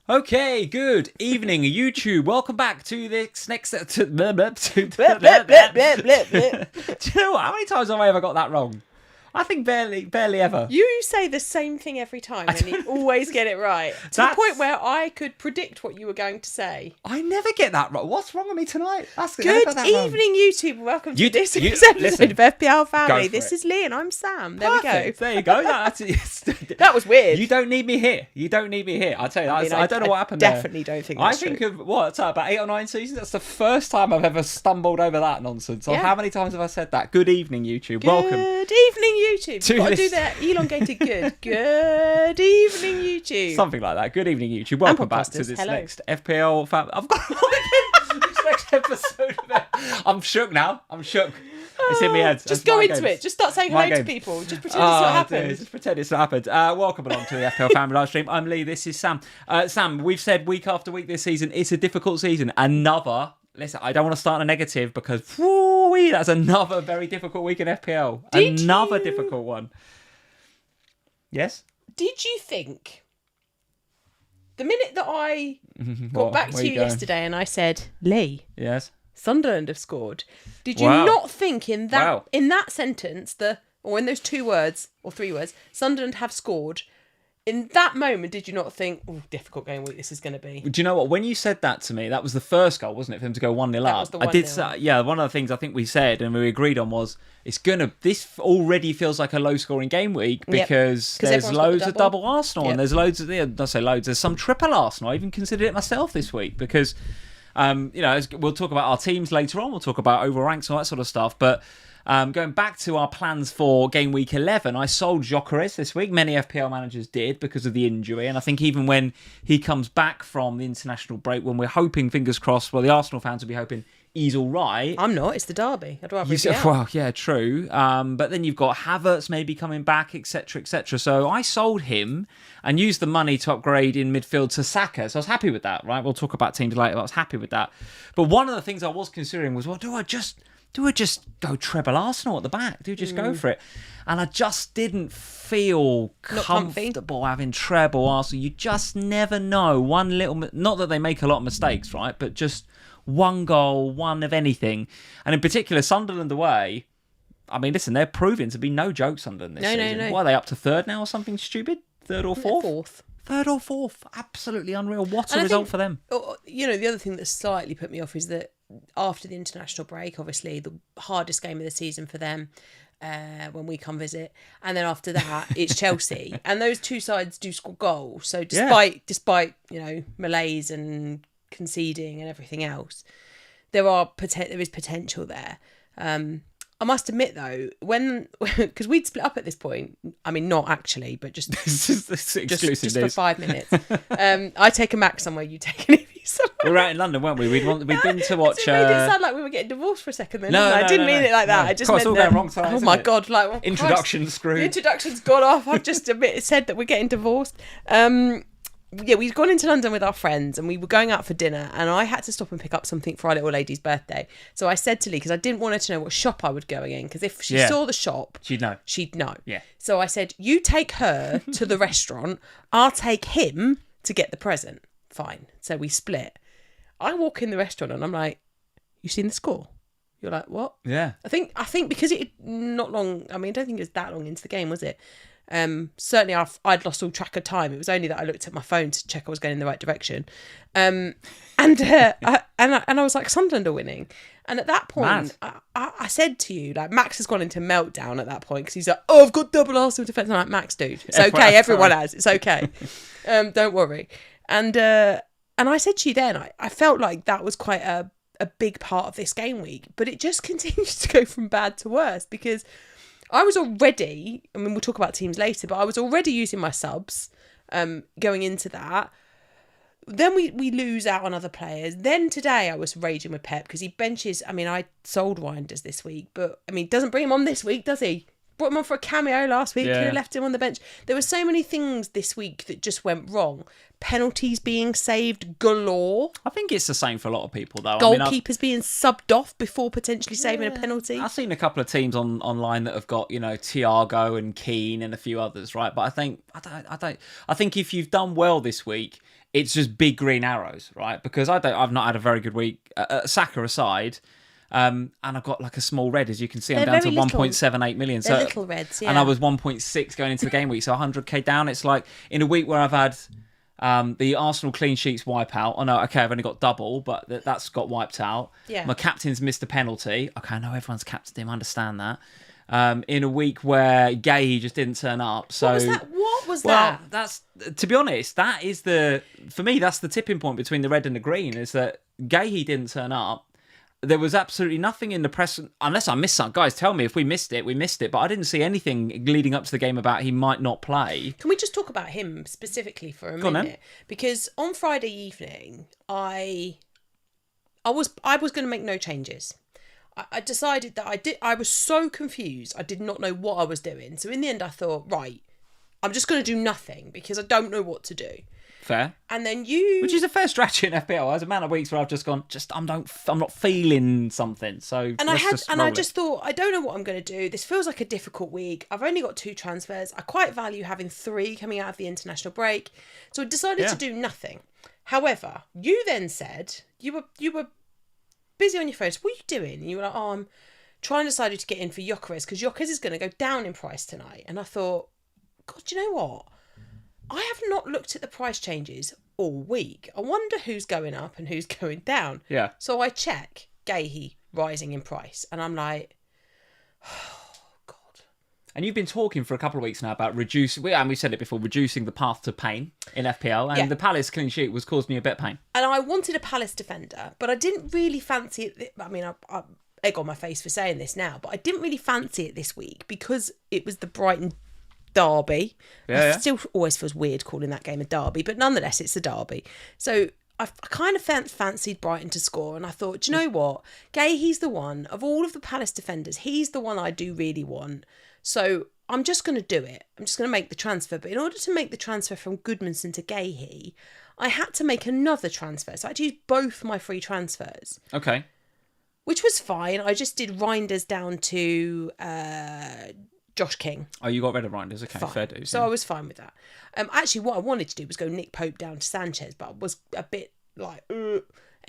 Okay, good evening, YouTube. Welcome back to this next. Do you know what? How many times have I ever got that wrong? I think barely ever. You say the same thing every time and you always get it right. To the point where I could predict what you were going to say. I never get that right. What's wrong with me tonight? Good evening, YouTube. Welcome to this episode of FPL Family. This is Lee and I'm Sam. There we go. There you go. That was weird. You don't need me here. I'll tell you that. I don't know what happened there. Definitely don't think that's true. I think of, about 8 or 9 seasons? That's the first time I've ever stumbled over that nonsense. So how many times have I said that? Good evening, YouTube. Welcome. Good evening, YouTube. You've got to do that elongated good. Good evening, YouTube. Something like that. Good evening, YouTube. Welcome back to this next FPL family. I've got this next episode of it. I'm shook now. It's in my head. Just go into it. Just start saying hello to people. Just pretend it's not happened. Just pretend it's not happened. Welcome along to the FPL Family live stream. I'm Lee. This is Sam. Sam, we've said week after week this season, it's a difficult season. Listen, I don't want to start a negative because that's another very difficult week in FPL. Another difficult one. Yes? Did you think, the minute that I got back to you yesterday and I said, Lee, yes, Sunderland have scored, did you not think in that sentence, or in those 2 words or 3 words, Sunderland have scored? In that moment, did you not think, difficult game week this is going to be? Do you know what? When you said that to me, that was the first goal, wasn't it, for him to go 1-0 up? Was the 1-0. I did say, one of the things I think we said and we agreed on was this already feels like a low-scoring game week because there's loads of double Arsenal and there's loads of, there's some triple Arsenal. I even considered it myself this week because, we'll talk about our teams later on. We'll talk about overall ranks and all that sort of stuff, but... going back to our plans for game week 11, I sold Gyökeres this week. Many FPL managers did because of the injury. And I think even when he comes back from the international break, when we're hoping, fingers crossed, the Arsenal fans will be hoping he's all right. I'm not. It's the derby. I'd rather be out. Well, yeah, true. But then you've got Havertz maybe coming back, etc., etc. So I sold him and used the money to upgrade in midfield to Saka. So I was happy with that, right? We'll talk about teams later, but I was happy with that. But one of the things I was considering was, do I just go treble Arsenal at the back? Do we just go for it? And I just didn't feel comfortable having treble Arsenal. You just never know. Not that they make a lot of mistakes, right? But just one goal, one of anything. And in particular, Sunderland away, I mean, listen, they're proving to be no joke, Sunderland this season. No. What, are they up to 3rd now or something stupid? 3rd or 4th? 4th. 3rd or 4th. Absolutely unreal. What a result for them. The other thing that slightly put me off is that after the international break, obviously the hardest game of the season for them when we come visit, and then after that it's Chelsea, and those 2 sides do score goals. So despite malaise and conceding and everything else, there is potential there. I must admit though, because we'd split up at this point, I mean not actually, but just for 5 minutes. I take a Mac somewhere, you take an EV somewhere. We were out in London, weren't we? We'd been to watch. It made it sound like we were getting divorced for a second. Then I didn't mean it like that. I just meant all going wrong time. Oh my god! Like introduction screwed. The introduction's gone off. I've just said that we're getting divorced. We'd gone into London with our friends and we were going out for dinner, and I had to stop and pick up something for our little lady's birthday. So I said to Lee, because I didn't want her to know what shop I would go in, because if she saw the shop, she'd know. Yeah. So I said, you take her to the restaurant, I'll take him to get the present. Fine. So we split. I walk in the restaurant and I'm like, you seen the score? You're like, what? Yeah. I think because it not long, I mean, I don't think it was that long into the game, was it? Certainly I'd lost all track of time. It was only that I looked at my phone to check I was going in the right direction. And I was like, Sunderland are winning. And at that point, I said to you, like, Max has gone into meltdown at that point because he's like, I've got double Arsenal defence. I'm like, Max, dude, it's okay. Everyone has. It's okay. Don't worry. And I said to you then, I felt like that was quite a big part of this game week, but it just continues to go from bad to worse because I was already, I mean, we'll talk about teams later, but I was already using my subs going into that. Then we lose out on other players. Then today I was raging with Pep because he benches, I mean, I sold Winders this week, but I mean, doesn't bring him on this week, does he? Brought him on for a cameo last week, could have left him on the bench. There were so many things this week that just went wrong. Penalties being saved galore. I think it's the same for a lot of people, though. Goalkeepers being subbed off before potentially saving a penalty. I've seen a couple of teams online that have got, Thiago and Keane and a few others, right? But I think if you've done well this week, it's just big green arrows, right? Because I've not had a very good week, Saka aside, and I've got like a small red, as you can see. I'm down to 1.78 million. They're little reds, yeah. And I was 1.6 going into the game week, so 100k down. It's like in a week where I've had the Arsenal clean sheets wipe out. Oh no, okay, I've only got double, but that's got wiped out. Yeah. My captain's missed a penalty. Okay, I know everyone's captained him. I understand that. In a week where Gay just didn't turn up. So what was that? That's, to be honest, that is for me, that's the tipping point between the red and the green, is that Gay didn't turn up. There was absolutely nothing in the press, unless I missed something. Guys, tell me if we missed it. We missed it, but I didn't see anything leading up to the game about he might not play. Can we just talk about him specifically for a minute? Because on Friday evening, I was going to make no changes. I decided that I was so confused. I did not know what I was doing. So in the end, I thought, right, I'm just going to do nothing because I don't know what to do. Fair. And then which is a fair strategy in FPL. There's a amount of weeks where I've just gone, I'm not feeling something. So I just thought, I don't know what I'm going to do. This feels like a difficult week. I've only got 2 transfers. I quite value having 3 coming out of the international break. So I decided to do nothing. However, you then said you were busy on your phone. So what are you doing? And you were like, I'm trying to decide who to get in for Gyökeres because Gyökeres is going to go down in price tonight. And I thought, God, do you know what? I have not looked at the price changes all week. I wonder who's going up and who's going down. Yeah. So I check Gahey rising in price, and I'm like, oh, God. And you've been talking for a couple of weeks now about reducing, and we said it before, reducing the path to pain in FPL, and the Palace clean sheet was causing me a bit of pain. And I wanted a Palace defender, but I didn't really fancy it. I mean, I egg on my face for saying this now, but I didn't really fancy it this week because it was the Brighton derby. It still always feels weird calling that game a derby, but nonetheless it's a derby. So I kind of fancied Brighton to score, and I thought, do you know what, he's the one of all of the Palace defenders, he's the one I do really want. So I'm just going to do it. I'm just going to make the transfer. But in order to make the transfer from Goodmanson to Gahey, I had to make another transfer. So I had to use both my free transfers. Okay. Which was fine. I just did Reinders down to Josh King. Oh, you got rid of Reinders. Okay, fine. Fair dues. So I was fine with that. Actually, what I wanted to do was go Nick Pope down to Sanchez, but I was a bit like,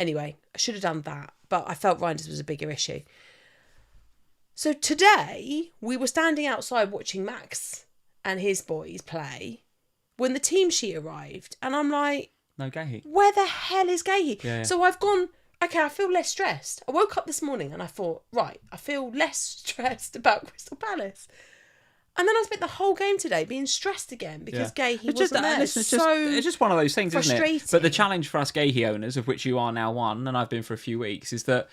Anyway, I should have done that, but I felt Reinders was a bigger issue. So today, we were standing outside watching Max and his boys play when the team sheet arrived, and I'm like, no Gahey. Where the hell is Gahey? Yeah. So I've gone, okay, I feel less stressed. I woke up this morning and I thought, right, I feel less stressed about Crystal Palace. And then I spent the whole game today being stressed again because Gahey wasn't there. Listen, it's just one of those things, isn't it? But the challenge for us Gahey owners, of which you are now one, and I've been for a few weeks, is that,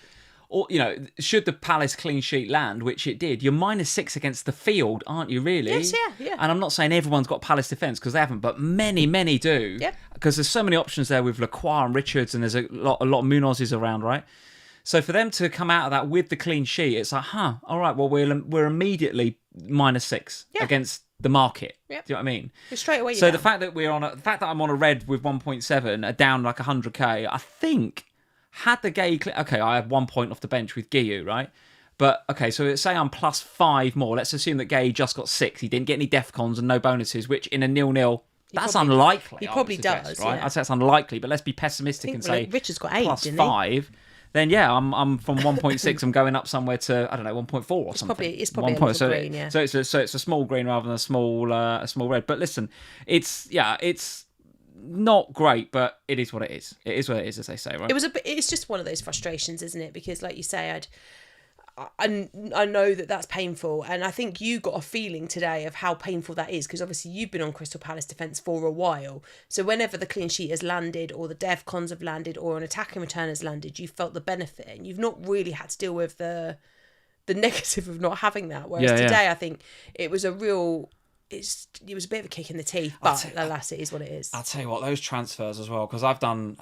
should the Palace clean sheet land, which it did, you're -6 against the field, aren't you, really? Yes, yeah. And I'm not saying everyone's got Palace defence, because they haven't, but many do. Yep. Because there's so many options there with Lacroix and Richards, and there's a lot of Munoz's around, right? So for them to come out of that with the clean sheet, it's like, all right, well, we're immediately -6 against the market. Yep. Do you know what I mean? You're straight away. So the fact that the fact that I'm on a red with 1.7, down like 100k, I think had the Gay, okay, I have 1 point off the bench with Guiu, right? But okay, so say I'm +5 more. Let's assume that Gay just got 6. He didn't get any defcons and no bonuses, which in a 0-0. That's unlikely. He probably does, right? yeah. I'd say it's unlikely, but let's be pessimistic and say Richard's got 8, +5. Then I'm from 1.6. I'm going up somewhere to 1.4 or something. It's probably a little green, yeah. So it's a small green rather than a small red. But listen, it's not great, but it is what it is. It is what it is, as they say, right? It's just one of those frustrations, isn't it? Because, like you say, I know that's painful, and I think you got a feeling today of how painful that is, because obviously you've been on Crystal Palace defence for a while. So whenever the clean sheet has landed, or the defcons have landed, or an attacking return has landed, you felt the benefit, and you've not really had to deal with the negative of not having that. Whereas today, I think it was a real. It was a bit of a kick in the teeth, but alas, it is what it is. I'll tell you what, those transfers as well, because I've done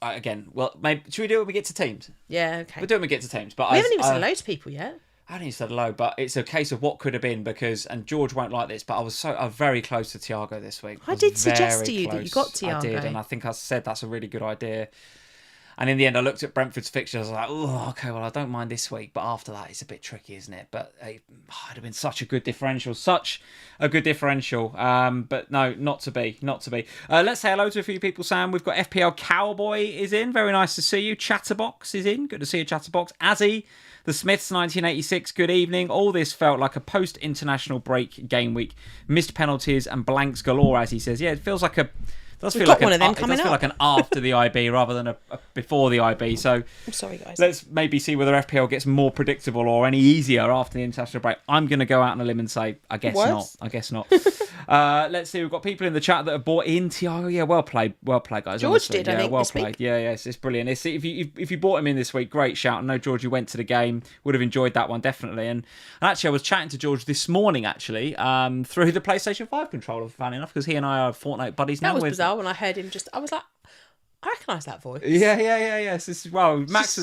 again. Well, maybe should we do it when we get to teams? Yeah, okay. We'll do it when we get to teams. But we haven't even said hello to people yet. I haven't even said hello, but it's a case of what could have been, because, and George won't like this, but I was very close to Thiago this week. I did suggest to you that you got Thiago. I did, and I think I said that's a really good idea. And in the end, I looked at Brentford's fixtures. I was like, oh, okay, well, I don't mind this week. But after that, it's a bit tricky, isn't it? But it'd have been such a good differential. But no, not to be. Let's say hello to a few people, Sam. We've got FPL Cowboy is in. Very nice to see you. Chatterbox is in. Good to see you, Chatterbox. Azzy, the Smiths 1986. Good evening. All this felt like a post-international break game week. Missed penalties and blanks galore, as he says. Yeah, it feels like We've got one of them coming up. It does feel like an after the IB rather than a before the IB. So I'm sorry, guys. Let's maybe see whether FPL gets more predictable or any easier after the international break. I'm going to go out on a limb and say, I guess not. Let's see. We've got people in the chat that have bought in Thiago. Yeah, well played, guys. George honestly. did, I think, well this played. week. Yeah, it's brilliant. If you bought him in this week, great shout. I know, George, you went to the game. Would have enjoyed that one, definitely. And actually, I was chatting to George this morning, through the PlayStation 5 controller, funny enough, because he and I are Fortnite buddies now. That was bizarre when I heard him I was like, I recognise that voice. Yeah. Max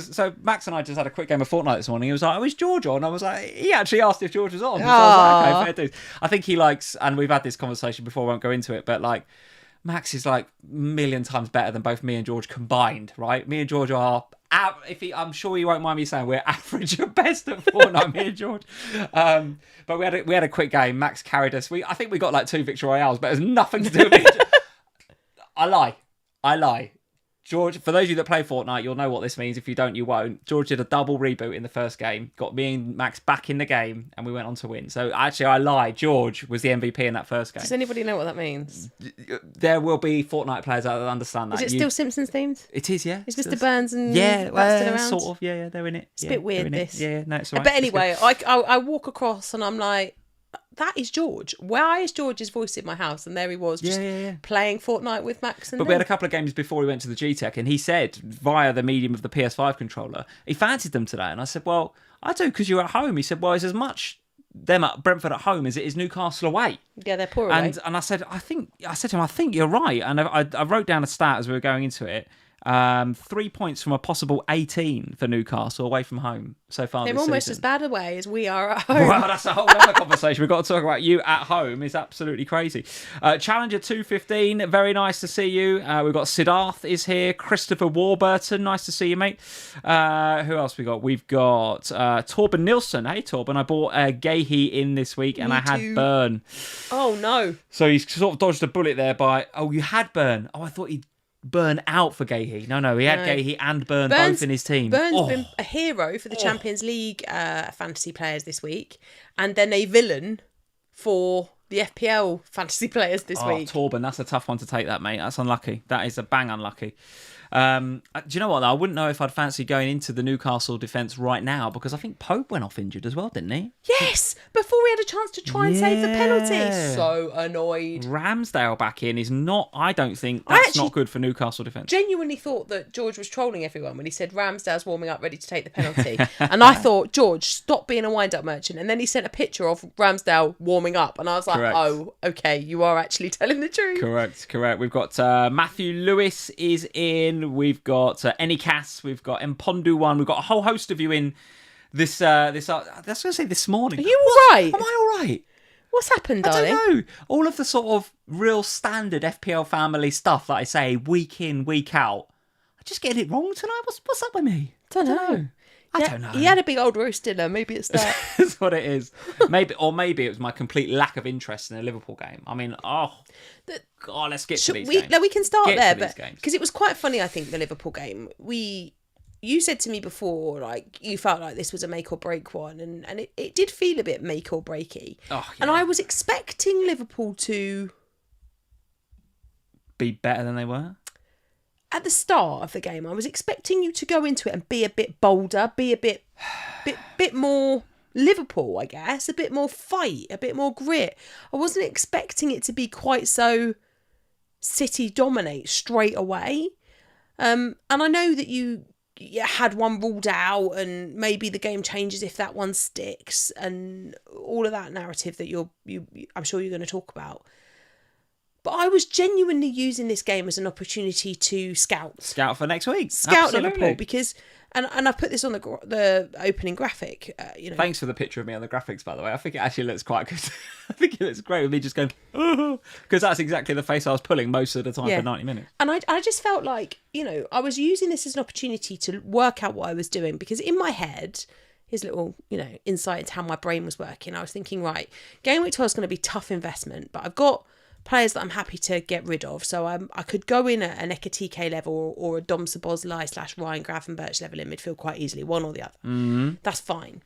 and I just had a quick game of Fortnite this morning. He was like, "Oh, is George on?" I was like, he actually asked if George was on. So I was like, okay, fair dues. I think he likes, and we've had this conversation before, I won't go into it, but like, Max is like a million times better than both me and George combined, right? Me and George are, I'm sure you won't mind me saying, we're average at best at Fortnite, me and George. But we had a quick game. Max carried us. I think we got like 2 victory royales, but it has nothing to do with it. I lie. George, for those of you that play Fortnite, you'll know what this means. If you don't, you won't. George did a double reboot in the first game, got me and Max back in the game, and we went on to win. So actually, I lied. George was the MVP in that first game. Does anybody know what that means? There will be Fortnite players out there that understand that. Is it still Simpsons themed? It is, yeah. Is Mr. Burns and Braxton around? sort of. Yeah, they're in it. It's a bit weird, this. Yeah, no, it's all right. But anyway, I walk across and I'm like, that is George. Why is George's voice in my house? And there he was, just playing Fortnite with Max. But we had a couple of games before we went to the G-Tech, and he said, via the medium of the PS5 controller, he fancied them today. And I said, well, I do, because you're at home. He said, well, it's as much them at Brentford at home as it is Newcastle away. Yeah, they're poor away. And I said to him, I think you're right. And I wrote down a stat as we were going into it. 3 points from a possible 18 for Newcastle away from home so far this season. They're almost as bad away as we are at home. Well, that's a whole other conversation. We've got to talk about you at home. It's absolutely crazy. Challenger 215, very nice to see you. We've got Siddharth is here. Christopher Warburton, nice to see you, mate. Who else we got? We've got Torben Nilsson. Hey, Torben, I bought Gahey in this week and I had Burn. Oh, no. So he's sort of dodged a bullet there by, you had Burn. Oh, I thought he'd Burn out for Gahey. No, he had Gahey and Burn both in his team. Burn's been a hero for the Champions League fantasy players this week, and then a villain for the FPL fantasy players this week. Torben, that's a tough one to take, that, mate. That's unlucky. That is a bang unlucky. Do you know what, though? I wouldn't know if I'd fancy going into the Newcastle defence right now, because I think Pope went off injured as well, didn't he? Yes, before we had a chance to try and save the penalty. So annoyed. Ramsdale back in is not, I don't think, that's not good for Newcastle defence. Genuinely thought that George was trolling everyone when he said Ramsdale's warming up ready to take the penalty. And I thought, George, stop being a wind-up merchant. And then he sent a picture of Ramsdale warming up. And I was like, Correct. Oh, okay, you are actually telling the truth. Correct. We've got Matthew Lewis is in. We've got Anycas, we've got Mpondu one, we've got a whole host of you in this I was going to say this morning. Are you all right? Am I all right? What's happened, darling? I don't know. All of the sort of real standard FPL family stuff that I say week in, week out. I'm just getting it wrong tonight. What's up with me? I don't know. He had a big old roast dinner. Maybe it's that. That's what it is. Maybe it was my complete lack of interest in a Liverpool game. I mean, let's get to these games. No, we can start there, but because it was quite funny, I think, the Liverpool game. You said to me before, like, you felt like this was a make or break one, and it did feel a bit make or breaky. Oh, yeah. And I was expecting Liverpool to be better than they were. At the start of the game, I was expecting you to go into it and be a bit bolder, be a bit more Liverpool, I guess, a bit more fight, a bit more grit. I wasn't expecting it to be quite so City dominate straight away. And I know that you had one ruled out, and maybe the game changes if that one sticks, and all of that narrative that I'm sure you're going to talk about. But I was genuinely using this game as an opportunity to scout. Scout for next week. Scout Liverpool, because And I put this on the opening graphic. Thanks for the picture of me on the graphics, by the way. I think it actually looks quite good. I think it looks great with me just going, because that's exactly the face I was pulling most of the time for 90 minutes. And I just felt like, I was using this as an opportunity to work out what I was doing, because in my head, here's a little, insight into how my brain was working. I was thinking, right, Gameweek 12 is going to be tough investment, but I've got players that I'm happy to get rid of. So I could go in at an Ekitike level or a Dom Szoboszlai / Ryan Gravenberch level in midfield quite easily, one or the other. Mm-hmm. That's fine.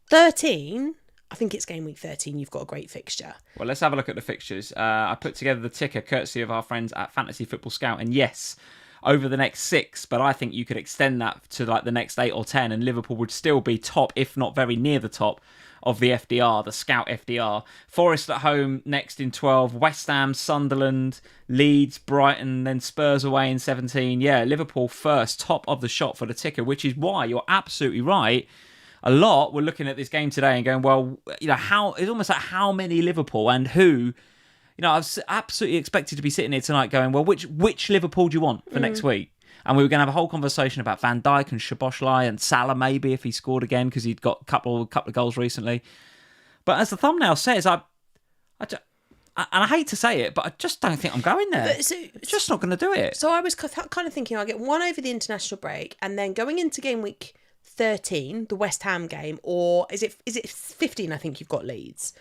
13, I think it's Game Week 13, you've got a great fixture. Well, let's have a look at the fixtures. I put together the ticker courtesy of our friends at Fantasy Football Scout, and yes, over the next 6, but I think you could extend that to like the next 8 or 10, and Liverpool would still be top, if not very near the top of the FDR, the Scout FDR. Forest at home next in 12, West Ham, Sunderland, Leeds, Brighton, then Spurs away in 17. Yeah, Liverpool first, top of the shot for the ticker, which is why you're absolutely right. A lot were looking at this game today and going, well, how it's almost like how many Liverpool and who. I was absolutely expected to be sitting here tonight going, well, which Liverpool do you want for next week? And we were going to have a whole conversation about Van Dijk and Szoboszlai and Salah maybe if he scored again because he'd got a couple of goals recently. But as the thumbnail says, and I hate to say it, but I just don't think I'm going there. Just not going to do it. So I was kind of thinking I'll get one over the international break, and then going into Game Week 13, the West Ham game, or is it 15? I think you've got Leeds.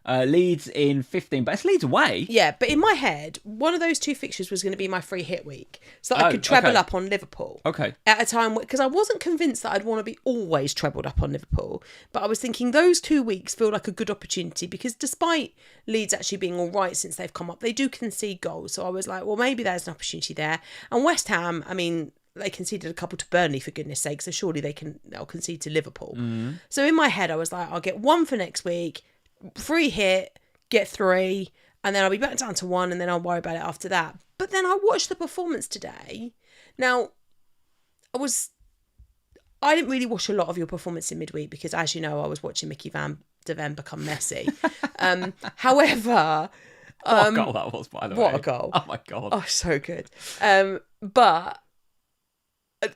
Leeds in 15, but it's Leeds away. Yeah, but in my head, one of those 2 fixtures was going to be my free hit week, so that I could treble up on Liverpool. Okay. At a time, because I wasn't convinced that I'd want to be always trebled up on Liverpool, but I was thinking those 2 weeks feel like a good opportunity, because despite Leeds actually being all right since they've come up, they do concede goals. So I was like, well, maybe there's an opportunity there. And West Ham, I mean, they conceded a couple to Burnley, for goodness sake, so surely they'll concede to Liverpool. Mm. So in my head, I was like, I'll get 1 for next week, free hit, get 3, and then I'll be back down to 1, and then I'll worry about it after that. But then I watched the performance today. Now, I didn't really watch a lot of your performance in midweek because, as you know, I was watching Mickey Van de Ven become messy. However... what a goal that was, by the way. What a goal. Oh, my God. Oh, so good. But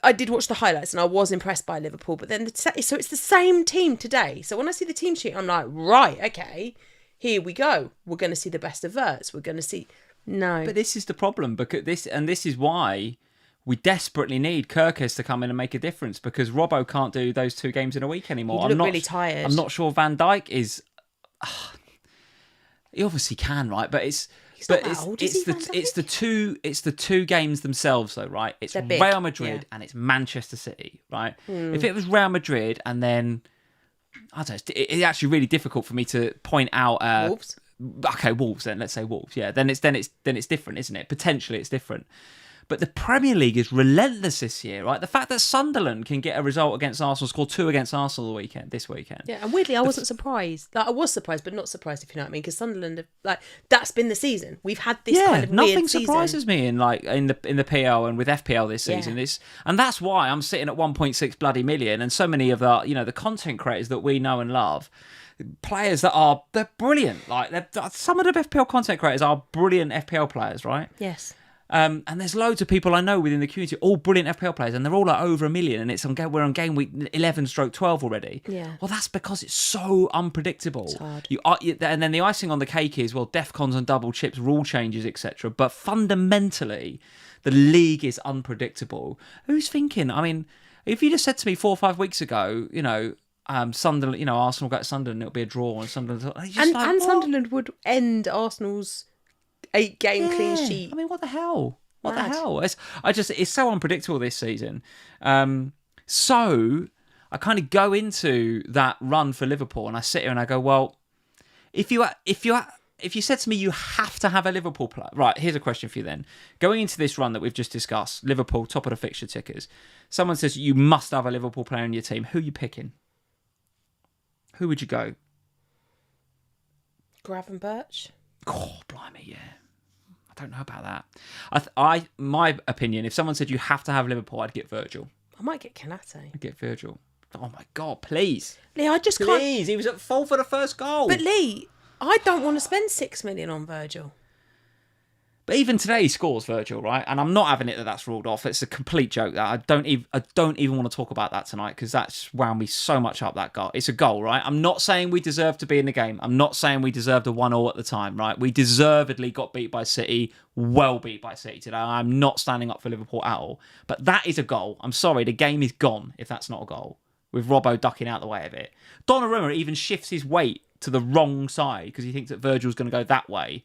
I did watch the highlights and I was impressed by Liverpool. But then, so it's the same team today. So when I see the team sheet, I'm like, right, okay, here we go. We're going to see the best of Verts. We're going to see... No. But this is the problem, because this is why we desperately need Kirkes to come in and make a difference, because Robbo can't do those 2 games in a week anymore. You look really tired. I'm not sure Van Dijk is... he obviously can, right? But it's... He's not that old, is he, Van Dijk? It's the 2 games themselves, though, right? It's Real Madrid and it's Manchester City, right? If it was Real Madrid and then I don't know, it's actually really difficult for me to point out Wolves. Okay, Wolves then. Let's say Wolves. Yeah, then it's different, isn't it? Potentially, it's different. But the Premier League is relentless this year, right? The fact that Sunderland can get a result against Arsenal, score 2 against Arsenal this weekend. Yeah, and weirdly, I wasn't surprised. Like, I was surprised, but not surprised, if you know what I mean. Because Sunderland, that's been the season. We've had this kind of weird season. Nothing surprises me in the PL and with FPL this season. Yeah. And that's why I'm sitting at 1.6 bloody million, and so many of the content creators that we know and love. Players they're brilliant. Like some of the FPL content creators are brilliant FPL players, right? Yes. And there's loads of people I know within the community, all brilliant FPL players, and they're all at over 1 million, and we're on game week 11/12 already. Yeah. Well, that's because it's so unpredictable. It's hard. And then the icing on the cake is, well, DEFCONs and double chips, rule changes, etc. But fundamentally, the league is unpredictable. Who's thinking? I mean, if you just said to me 4 or 5 weeks ago, Sunderland, Arsenal got Sunderland, it'll be a draw, and Sunderland, and Sunderland would end Arsenal's 8-game clean sheet. I mean, what the hell? What the hell? It's so unpredictable this season. So I kind of go into that run for Liverpool, and I sit here and I go, well, if you said to me you have to have a Liverpool player, right? Here's a question for you then. Going into this run that we've just discussed, Liverpool top of the fixture tickers. Someone says you must have a Liverpool player in your team. Who are you picking? Who would you go? Gravenberch. Oh, blimey, yeah. I don't know about that. My opinion, if someone said you have to have Liverpool, I'd get Virgil. I might get Kanate. I'd get Virgil. Oh my God, please. Lee, I just can't. Please, he was at fault for the first goal. But Lee, I don't want to spend 6 million on Virgil. But even today he scores, Virgil, right? And I'm not having it that that's ruled off. It's a complete joke. That I don't even want to talk about that tonight because that's wound me so much up, that goal. It's a goal, right? I'm not saying we deserve to be in the game. I'm not saying we deserved a 1-1 at the time, right? We deservedly got beat by City, well beat by City today. I'm not standing up for Liverpool at all. But that is a goal. I'm sorry, the game is gone if that's not a goal, with Robbo ducking out the way of it. Donnarumma even shifts his weight to the wrong side because he thinks that Virgil's going to go that way.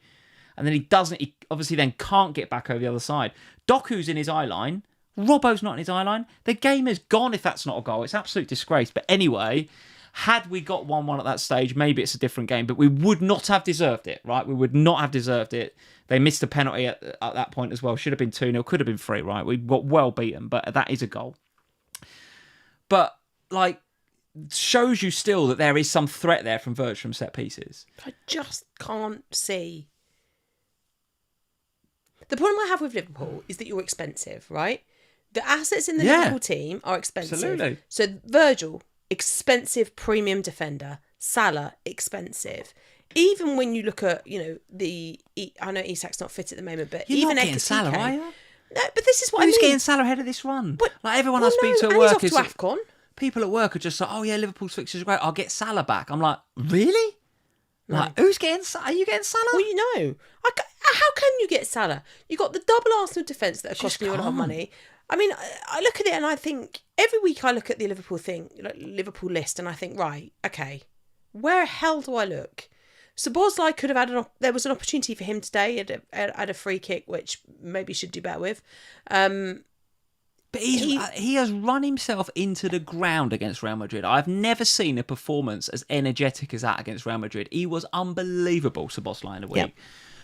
And then he doesn't. He obviously then can't get back over the other side. Doku's in his eye line. Robbo's not in his eye line. The game is gone if that's not a goal. It's an absolute disgrace. But anyway, had we got 1-1 at that stage, maybe it's a different game. But we would not have deserved it, right? We would not have deserved it. They missed a penalty at that point as well. Should have been 2-0. Could have been 3, right? We got well beaten. But that is a goal. But, like, shows you still that there is some threat there from Virgil from set pieces. I just can't see. The problem I have with Liverpool is that you're expensive, right? The assets in the Liverpool team are expensive. Absolutely. So Virgil, expensive premium defender. Salah, expensive. Even when you look at, I know Isak's not fit at the moment, but You're even not getting Salah, are you? No, but this is what Who's I mean. getting Salah ahead of this run? But, like everyone I speak to at work is off to AFCON. People at work are just like, oh yeah, Liverpool's fixtures are great. I'll get Salah back. I'm like, really? No. Like, who's getting? Are you getting Salah? Well, how can you get Salah? You got the double Arsenal defence that are costing you a lot of money. I mean, I look at it and I think every week I look at the Liverpool Liverpool list, and I think, right, okay, where the hell do I look? Szoboszlai could have had there was an opportunity for him today at a free kick, which maybe should do better with. But he has run himself into the ground against Real Madrid. I've never seen a performance as energetic as that against Real Madrid. He was unbelievable, Szoboszlai, in a week. Yep.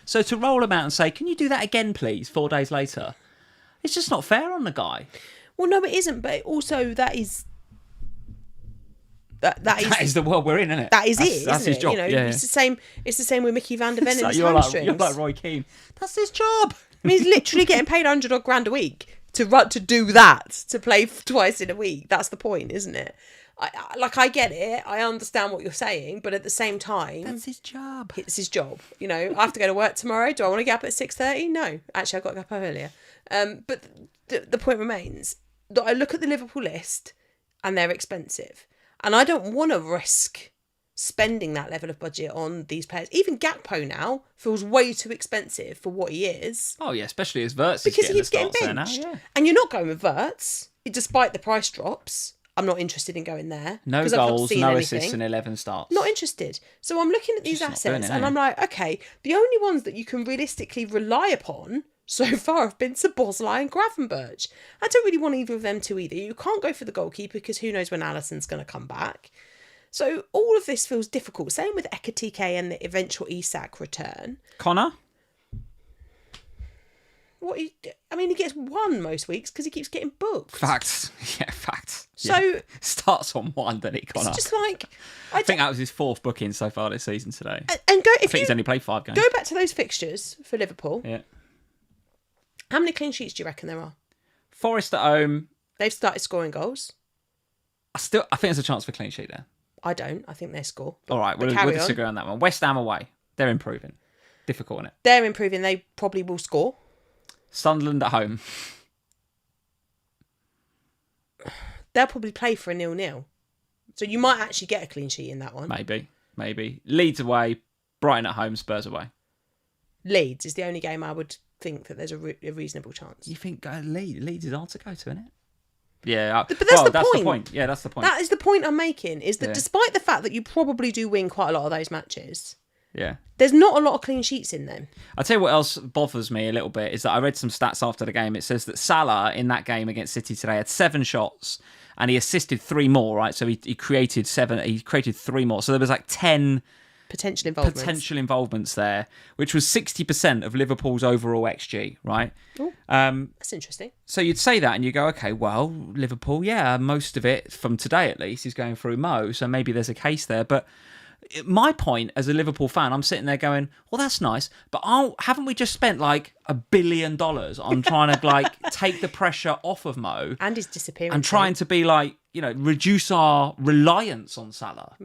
So to roll him out and say, can you do that again, please, 4 days later? It's just not fair on the guy. Well, no, it isn't. But also, that is the world we're in, isn't it? That is it. That's his job. It's the same. It's the same with Mickey van der Ven and his hamstrings. You're like Roy Keane. That's his job. I mean, he's literally getting paid $100,000 a week to do that, to play twice in a week. That's the point, isn't it? I get it. I understand what you're saying, but at the same time, that's his job. It's his job. I have to go to work tomorrow. Do I want to get up at 6:30? No, actually, I've got to get up earlier. But the point remains that I look at the Liverpool list, and they're expensive, and I don't want to risk spending that level of budget on these players. Even Gakpo now feels way too expensive for what he is. Oh yeah, especially as Wirtz because he keeps getting benched. Now, yeah. And you're not going with Wirtz, despite the price drops. I'm not interested in going there. No goals, no assists and 11 starts. Not interested. So I'm looking at these assets and I'm like, okay, the only ones that you can realistically rely upon so far have been Szoboszlai and Gravenberch. I don't really want either of them to either. You can't go for the goalkeeper because who knows when Alisson's going to come back. So all of this feels difficult. Same with Ekitike and the eventual Isak return. Connor? He gets one most weeks because he keeps getting booked. Facts. Yeah, facts. So yeah. Starts on one, then it Connor. It's just like I think that was his 4th booking so far this season today. And I think he's only played 5 games. Go back to those fixtures for Liverpool. Yeah. How many clean sheets do you reckon there are? Forest at home. They've started scoring goals. I think there's a chance for clean sheet there. I don't. I think they score. All right, we'll disagree on that one. West Ham away. They're improving. Difficult, isn't it? They're improving. They probably will score. Sunderland at home. They'll probably play for a 0-0. So you might actually get a clean sheet in that one. Maybe. Leeds away, Brighton at home, Spurs away. Leeds is the only game I would think that there's a reasonable chance. You think Leeds is hard to go to, isn't it? Yeah. But that's the point. Yeah, that's the point. That is the point I'm making, is that despite the fact that you probably do win quite a lot of those matches... Yeah. There's not a lot of clean sheets in them. I'll tell you what else bothers me a little bit is that I read some stats after the game. It says that Salah in that game against City today had 7 shots and he assisted 3 more, right? So he created 3 more. So there was like 10 potential involvements there, which was 60% of Liverpool's overall XG, right? Ooh, that's interesting. So you'd say that and you go, okay, well, Liverpool, most of it from today at least is going through Mo, so maybe there's a case there. But my point as a Liverpool fan, I'm sitting there going, well, that's nice, but haven't we just spent like $1 billion on trying to take the pressure off of Mo and his disappearance and trying to be reduce our reliance on Salah?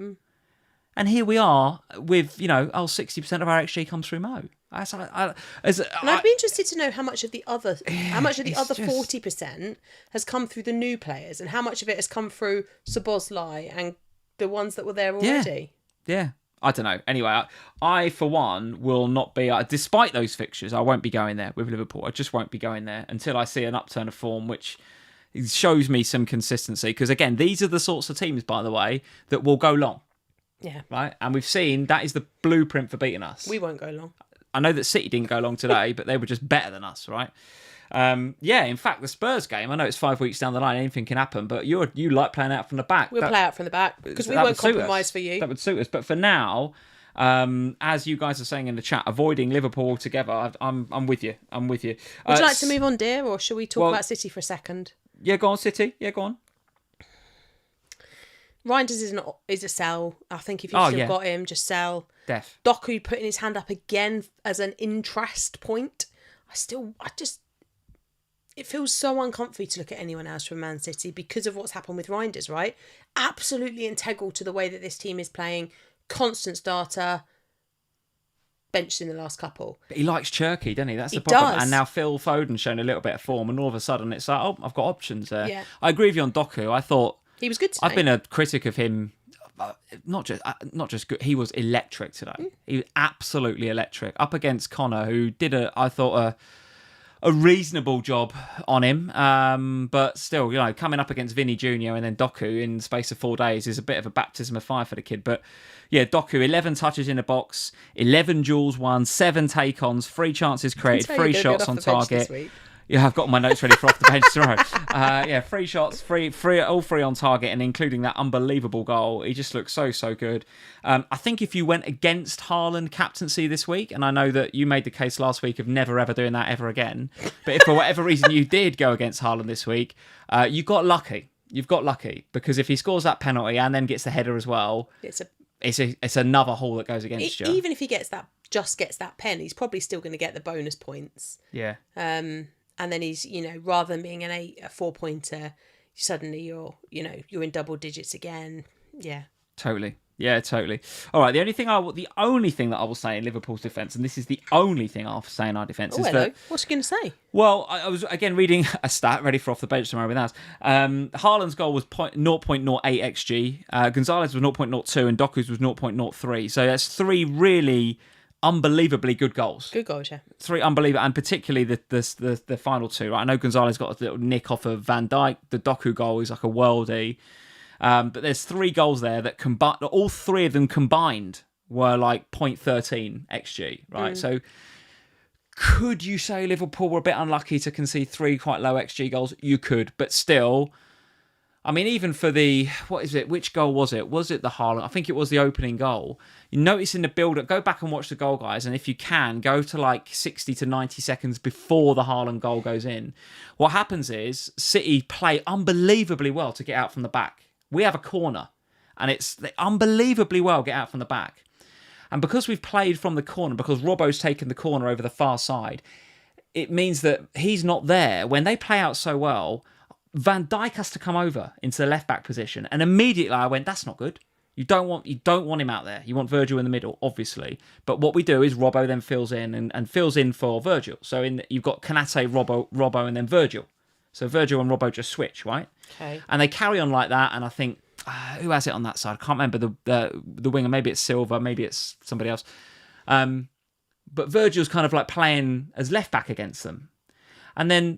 And here we are with 60% of our XG comes through Mo. And I'd be interested to know how much of the other 40% has come through the new players, and how much of it has come through Szoboszlai and the ones that were there already. Yeah. I don't know. Anyway, I for one will not be, despite those fixtures, I won't be going there with Liverpool. I just won't be going there until I see an upturn of form, which shows me some consistency. Because again, these are the sorts of teams, by the way, that will go long. Yeah. Right? And we've seen that is the blueprint for beating us. We won't go long. I know that City didn't go long today, but they were just better than us, right? In fact, the Spurs game, I know it's 5 weeks down the line, anything can happen, but you like playing out from the back. We'll play out from the back because we won't compromise for you. That would suit us. But for now, as you guys are saying in the chat, avoiding Liverpool altogether, I'm with you. Would you like to move on, dear, or shall we talk about City for a second? Yeah, go on, City. Yeah, go on. Reinders is a sell. I think if you've still got him, just sell. Def. Doku putting his hand up again as an interest point. It feels so uncomfy to look at anyone else from Man City because of what's happened with Reinders, right? Absolutely integral to the way that this team is playing. Constant starter. Benched in the last couple. But he likes Cherky, doesn't he? That's the problem. Does. And now Phil Foden's shown a little bit of form, and all of a sudden it's like, oh, I've got options there. Yeah. I agree with you on Doku. I thought he was good today. I've been a critic of him. Not just good. He was electric today. He was absolutely electric up against Connor, who did I thought a reasonable job on him. But still, coming up against Vinny Jr. and then Doku in the space of 4 days is a bit of a baptism of fire for the kid. But yeah, Doku, 11 touches in the box, 11 duels won, 7 take-ons, 3 chances created, 3 shots on target. Yeah, I've got my notes ready for off the bench tomorrow. 3 shots, all 3 on target, and including that unbelievable goal. He just looks so good. I think if you went against Haaland captaincy this week, and I know that you made the case last week of never ever doing that ever again, but if for whatever reason you did go against Haaland this week, you got lucky. You've got lucky, because if he scores that penalty and then gets the header as well, it's another haul that goes against you. Even if he gets that pen, he's probably still going to get the bonus points. Yeah. And then he's, rather than being a 4-pointer, suddenly you're in double digits again. Yeah. Totally. Yeah, totally. All right. The only thing that I will say in Liverpool's defence, and this is the only thing I'll say in our defence, is that. What's he going to say? Well, I was again reading a stat ready for off the bench tomorrow with us. Haaland's goal was 0.08 xg. Gonzalez was 0.02, and Doku's was 0.03. So that's 3 really unbelievably good goals. Good goals, yeah. 3 unbelievable, and particularly the final 2. Right? I know Gonzalez got a little nick off of Van Dijk. The Doku goal is like a worldie. But there's 3 goals there that all 3 of them combined were like 0.13 xg, right? So could you say Liverpool were a bit unlucky to concede 3 quite low xg goals? You could, but still, I mean, even for which goal was it? Was it the Haaland? I think it was the opening goal. You notice in the build-up, go back and watch the goal, guys, and if you can, go to like 60 to 90 seconds before the Haaland goal goes in. What happens is City play unbelievably well to get out from the back. We have a corner, and they unbelievably well get out from the back. And because we've played from the corner, because Robbo's taken the corner over the far side, it means that he's not there. When they play out so well, Van Dijk has to come over into the left-back position. And immediately I went, that's not good. You don't want him out there. You want Virgil in the middle, obviously. But what we do is Robbo then fills in and fills in for Virgil. So you've got Kanate, Robbo, and then Virgil. So Virgil and Robbo just switch, right? Okay. And they carry on like that, and I think, who has it on that side? I can't remember the winger. Maybe it's Silva, maybe it's somebody else. But Virgil's kind of like playing as left-back against them. And then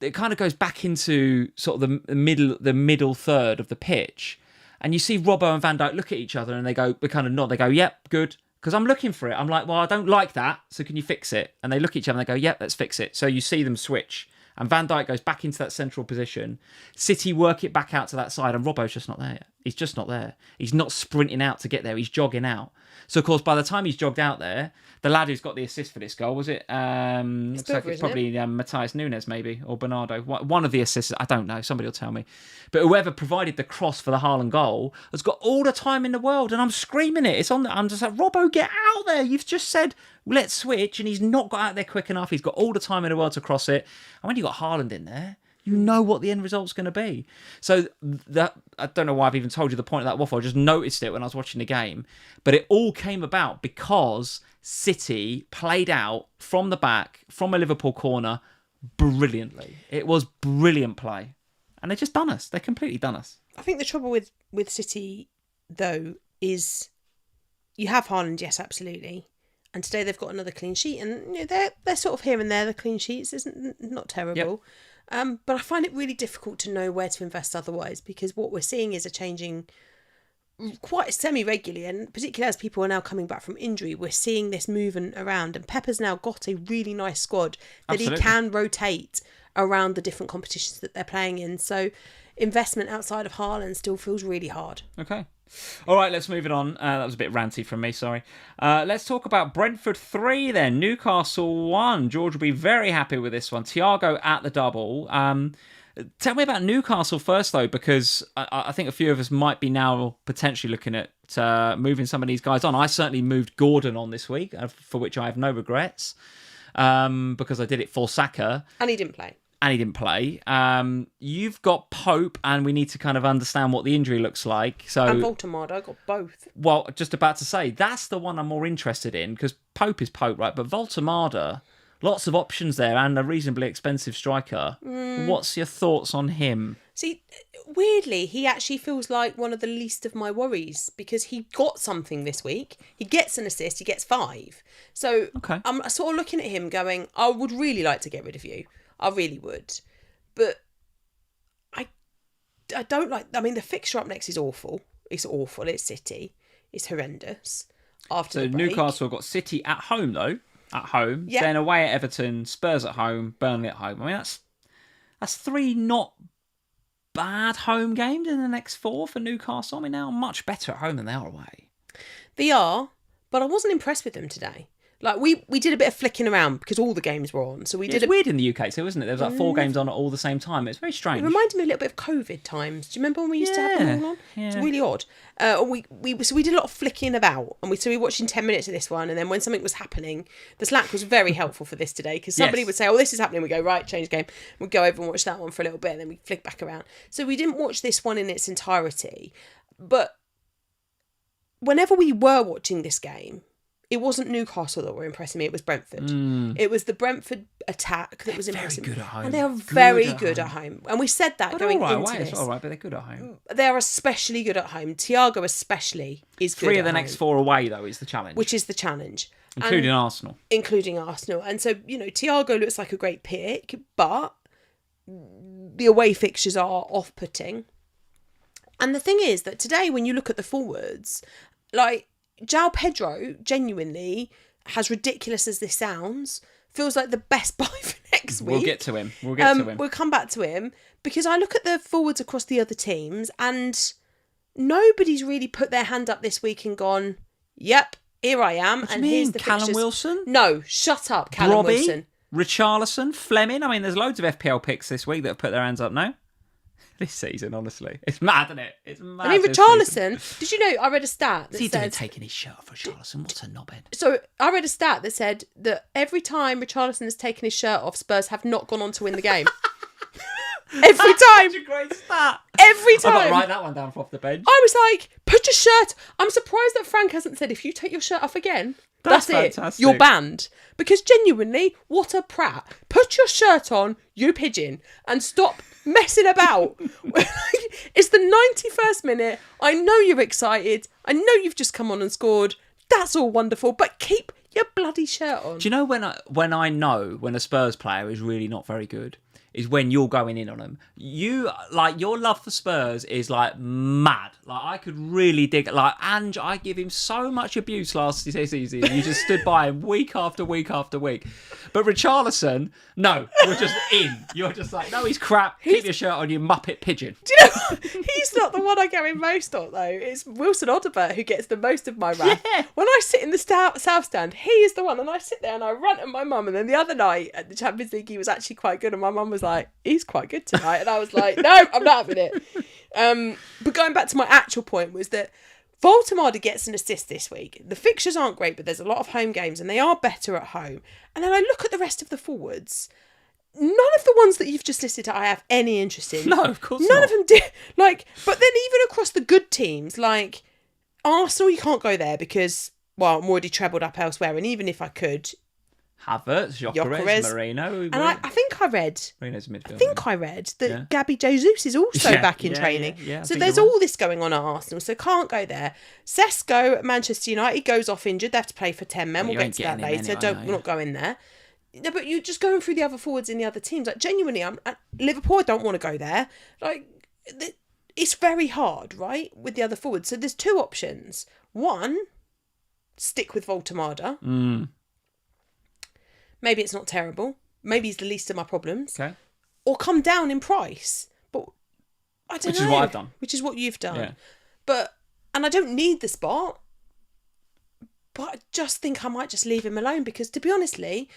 it kind of goes back into sort of the middle third of the pitch. And you see Robbo and Van Dijk look at each other and they kind of nod. They go, yep, good. Because I'm looking for it. I'm like, well, I don't like that. So can you fix it? And they look at each other and they go, yep, let's fix it. So you see them switch. And Van Dijk goes back into that central position. City work it back out to that side. And Robbo's just not there yet. He's just not there. He's not sprinting out to get there. He's jogging out. So, of course, by the time he's jogged out there, the lad who's got the assist for this goal, was it? Looks like it's probably Matthias Nunes, maybe, or Bernardo. One of the assists, I don't know. Somebody will tell me. But whoever provided the cross for the Haaland goal has got all the time in the world, and I'm screaming it. It's on. I'm just like, Robbo, get out there! You've just said let's switch, and he's not got out there quick enough. He's got all the time in the world to cross it. And when you got Haaland in there, You know what the end result's going to be. So that, I don't know why I've even told you the point of that waffle. I just noticed it when I was watching the game. But it all came about because City played out from the back, from a Liverpool corner, brilliantly. It was brilliant play. And they just done us. They completely done us. I think the trouble with City, though, is you have Haaland, yes, absolutely. And today they've got another clean sheet. And you know, they're sort of here and there, the clean sheets. Isn't not terrible. Yep. But I find it really difficult to know where to invest otherwise, because what we're seeing is a changing quite semi-regularly, and particularly as people are now coming back from injury, we're seeing this moving around, and Pepper's now got a really nice squad that Absolutely. He can rotate around the different competitions that they're playing in. So investment outside of Haaland still feels really hard. Okay. All right, let's move it on. That was a bit ranty from me, sorry. Let's talk about Brentford 3 then. Newcastle 1. George will be very happy with this one. Thiago at the double. Tell me about Newcastle first, though, because I think a few of us might be now potentially looking at moving some of these guys on. I certainly moved Gordon on this week, for which I have no regrets, because I did it for Saka. And he didn't play. You've got Pope, and we need to kind of understand what the injury looks like. So, and Voltemade, I got both. Well, just about to say, that's the one I'm more interested in, because Pope is Pope, right? But Voltemade, lots of options there, and a reasonably expensive striker. What's your thoughts on him? See, weirdly, he actually feels like one of the least of my worries, because he got something this week. He gets an assist, he gets 5. So okay. I'm sort of looking at him going, I would really like to get rid of you. I really would. But I don't like... I mean, the fixture up next is awful. It's awful. It's City. It's horrendous. After the break. Newcastle have got City at home, though. At home. Yep. Then away at Everton, Spurs at home, Burnley at home. I mean, that's 3 not bad home games in the next 4 for Newcastle. I mean, they're much better at home than they are away. They are, but I wasn't impressed with them today. Like, we did a bit of flicking around because all the games were on. So it's weird in the UK too, isn't it? There was like 4 games on at all the same time. It's very strange. It reminded me a little bit of COVID times. Do you remember when we used to have them all on? Yeah. It's really odd. So we did a lot of flicking about, and we were watching 10 minutes of this one, and then when something was happening, the Slack was very helpful for this today, because somebody would say, "Oh, this is happening." We go, right, change game. We'd go over and watch that one for a little bit, and then we flick back around. So we didn't watch this one in its entirety, but whenever we were watching this game, it wasn't Newcastle that were impressing me, it was Brentford. It was the Brentford attack that was impressing me. Very good at home. And they are very good at home. And we said that going into this. It's all right, but they're good at home. They're especially good at home. Thiago especially is good at home. 3 of the next 4 away, though, is the challenge. Which is the challenge. Including Arsenal. And so, you know, Thiago looks like a great pick, but the away fixtures are off-putting. And the thing is that today, when you look at the forwards, like, Joao Pedro, genuinely, as ridiculous as this sounds, feels like the best buy for next week. We'll get to him. We'll come back to him, because I look at the forwards across the other teams, and nobody's really put their hand up this week and gone, yep, here I am. What and do you mean? Here's the Callum fixtures. Wilson? No, shut up, Callum Robbie, Wilson. Richarlison, Fleming. I mean, there's loads of FPL picks this week that have put their hands up now. This season, honestly. It's mad, isn't it? It's mad. I mean, Richarlison, did you know, I read a stat that he said... doing taking his shirt off, Richarlison? What's a knobhead? So, I read a stat that said that every time Richarlison has taken his shirt off, Spurs have not gone on to win the game. Every time. Such a great stat. Every time. I've got to write that one down for off the bench. I was like, put your shirt... I'm surprised that Frank hasn't said, if you take your shirt off again, that's it. Fantastic. You're banned. Because genuinely, what a prat. Put your shirt on, you pigeon, and stop messing about. It's the 91st minute. I know you're excited. I know you've just come on and scored. That's all wonderful, but keep your bloody shirt on. Do you know when I know when a Spurs player is really not very good? Is when you're going in on them. You, like, your love for Spurs is, like, mad. Like, I could really dig it. Like, Ange, I give him so much abuse last season. You just stood by him week after week after week. But Richarlison, no, you're just in. You're just like, no, he's crap. Keep your shirt on, you muppet pigeon. Do you know what? He's not the one I get in most of, though. It's Wilson Odobert who gets the most of my wrath. Yeah. When I sit in the South Stand, he is the one. And I sit there and I rant at my mum. And then the other night at the Champions League, he was actually quite good. And my mum was like, he's quite good tonight. And I was like, no, I'm not having it. But going back to my actual point was that Voltemade gets an assist this week. The fixtures aren't great, but there's a lot of home games and they are better at home. And then I look at the rest of the forwards. none of the ones that you've just listed I have any interest in. No, of course None not. of them do. Like, but then even across the good teams, like Arsenal, you can't go there because, well, I'm already trebled up elsewhere. And even if I could, Havertz, Gyökeres, Moreno. And I think I read. Moreno's midfield. I think I read that GW12 is also back in training. Yeah, so there's all this going on at Arsenal, so can't go there. Sesko at Manchester United goes off injured. They have to play for 10 men. We'll get to that later. We're not going there. No, but you're just going through the other forwards in the other teams. Like, genuinely, I'm at Liverpool. I don't want to go there. Like, it's very hard, right, with the other forwards. So there's two options. One, stick with Voltemada. Maybe it's not terrible. Maybe he's the least of my problems. Okay. Or come down in price. But I don't know. Which is what I've done. Which is what you've done. Yeah. And I don't need the spot. But I just think I might just leave him alone because, to be honestly,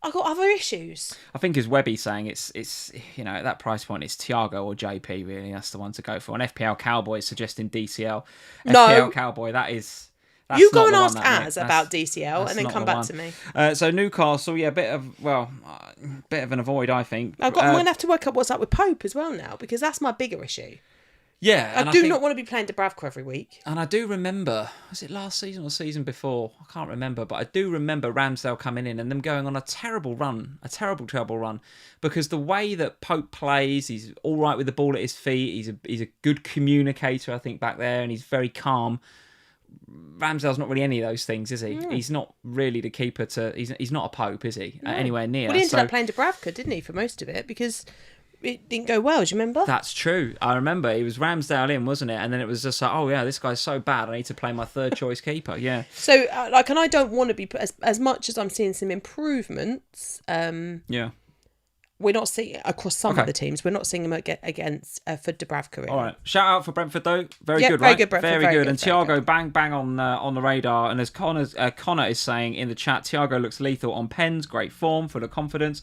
I've got other issues. I think as Webby's saying, it's at that price point, it's Thiago or JP, really. That's the one to go for. And FPL Cowboy is suggesting DCL. No. FPL Cowboy, that's you go and ask Az about DCL and then come back to me. So Newcastle, bit of an avoid, I think. I'm going to have to work out what's up with Pope as well now because that's my bigger issue. Yeah. I do not want to be playing Dubravka every week. And I do remember, was it last season or season before? I can't remember, but I do remember Ramsdale coming in and them going on a terrible run, because the way that Pope plays, he's all right with the ball at his feet. He's a good communicator, I think, back there, and he's very calm. Ramsdale's not really any of those things, is he? He's not really the keeper he's not a Pope, is he? Anywhere near. Well, he ended up playing Dubravka, didn't he, for most of it? Because it didn't go well, do you remember? That's true. I remember. It was Ramsdale in, wasn't it? And then it was just like, oh yeah, this guy's so bad, I need to play my third choice keeper. Yeah. So, and I don't want to be, as much as I'm seeing some improvements, we're not seeing across some of the teams. We're not seeing them against for Dubravka. Really. All right, shout out for Brentford though. Very good, very right? good, Brentford, very good. And very Thiago, bang on the radar. And as Connor is saying in the chat, Thiago looks lethal on pens. Great form, full of confidence.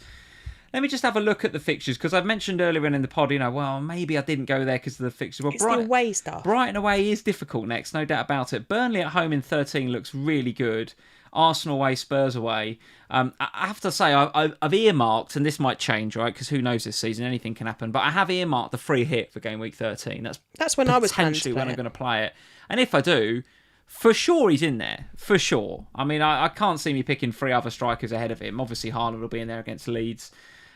Let me just have a look at the fixtures because I've mentioned earlier in the pod, maybe I didn't go there because of the fixtures. Well, it's the away stuff. Brighton away is difficult next, no doubt about it. Burnley at home in 13 looks really good. Arsenal away, Spurs away. I have to say, I've earmarked, and this might change, right? Because who knows this season, anything can happen. But I have earmarked the free hit for Game Week 13. That's when I was potentially when I'm going to play it. And if I do, for sure he's in there. For sure. I mean, I can't see me picking 3 other strikers ahead of him. Obviously, Haaland will be in there against Leeds.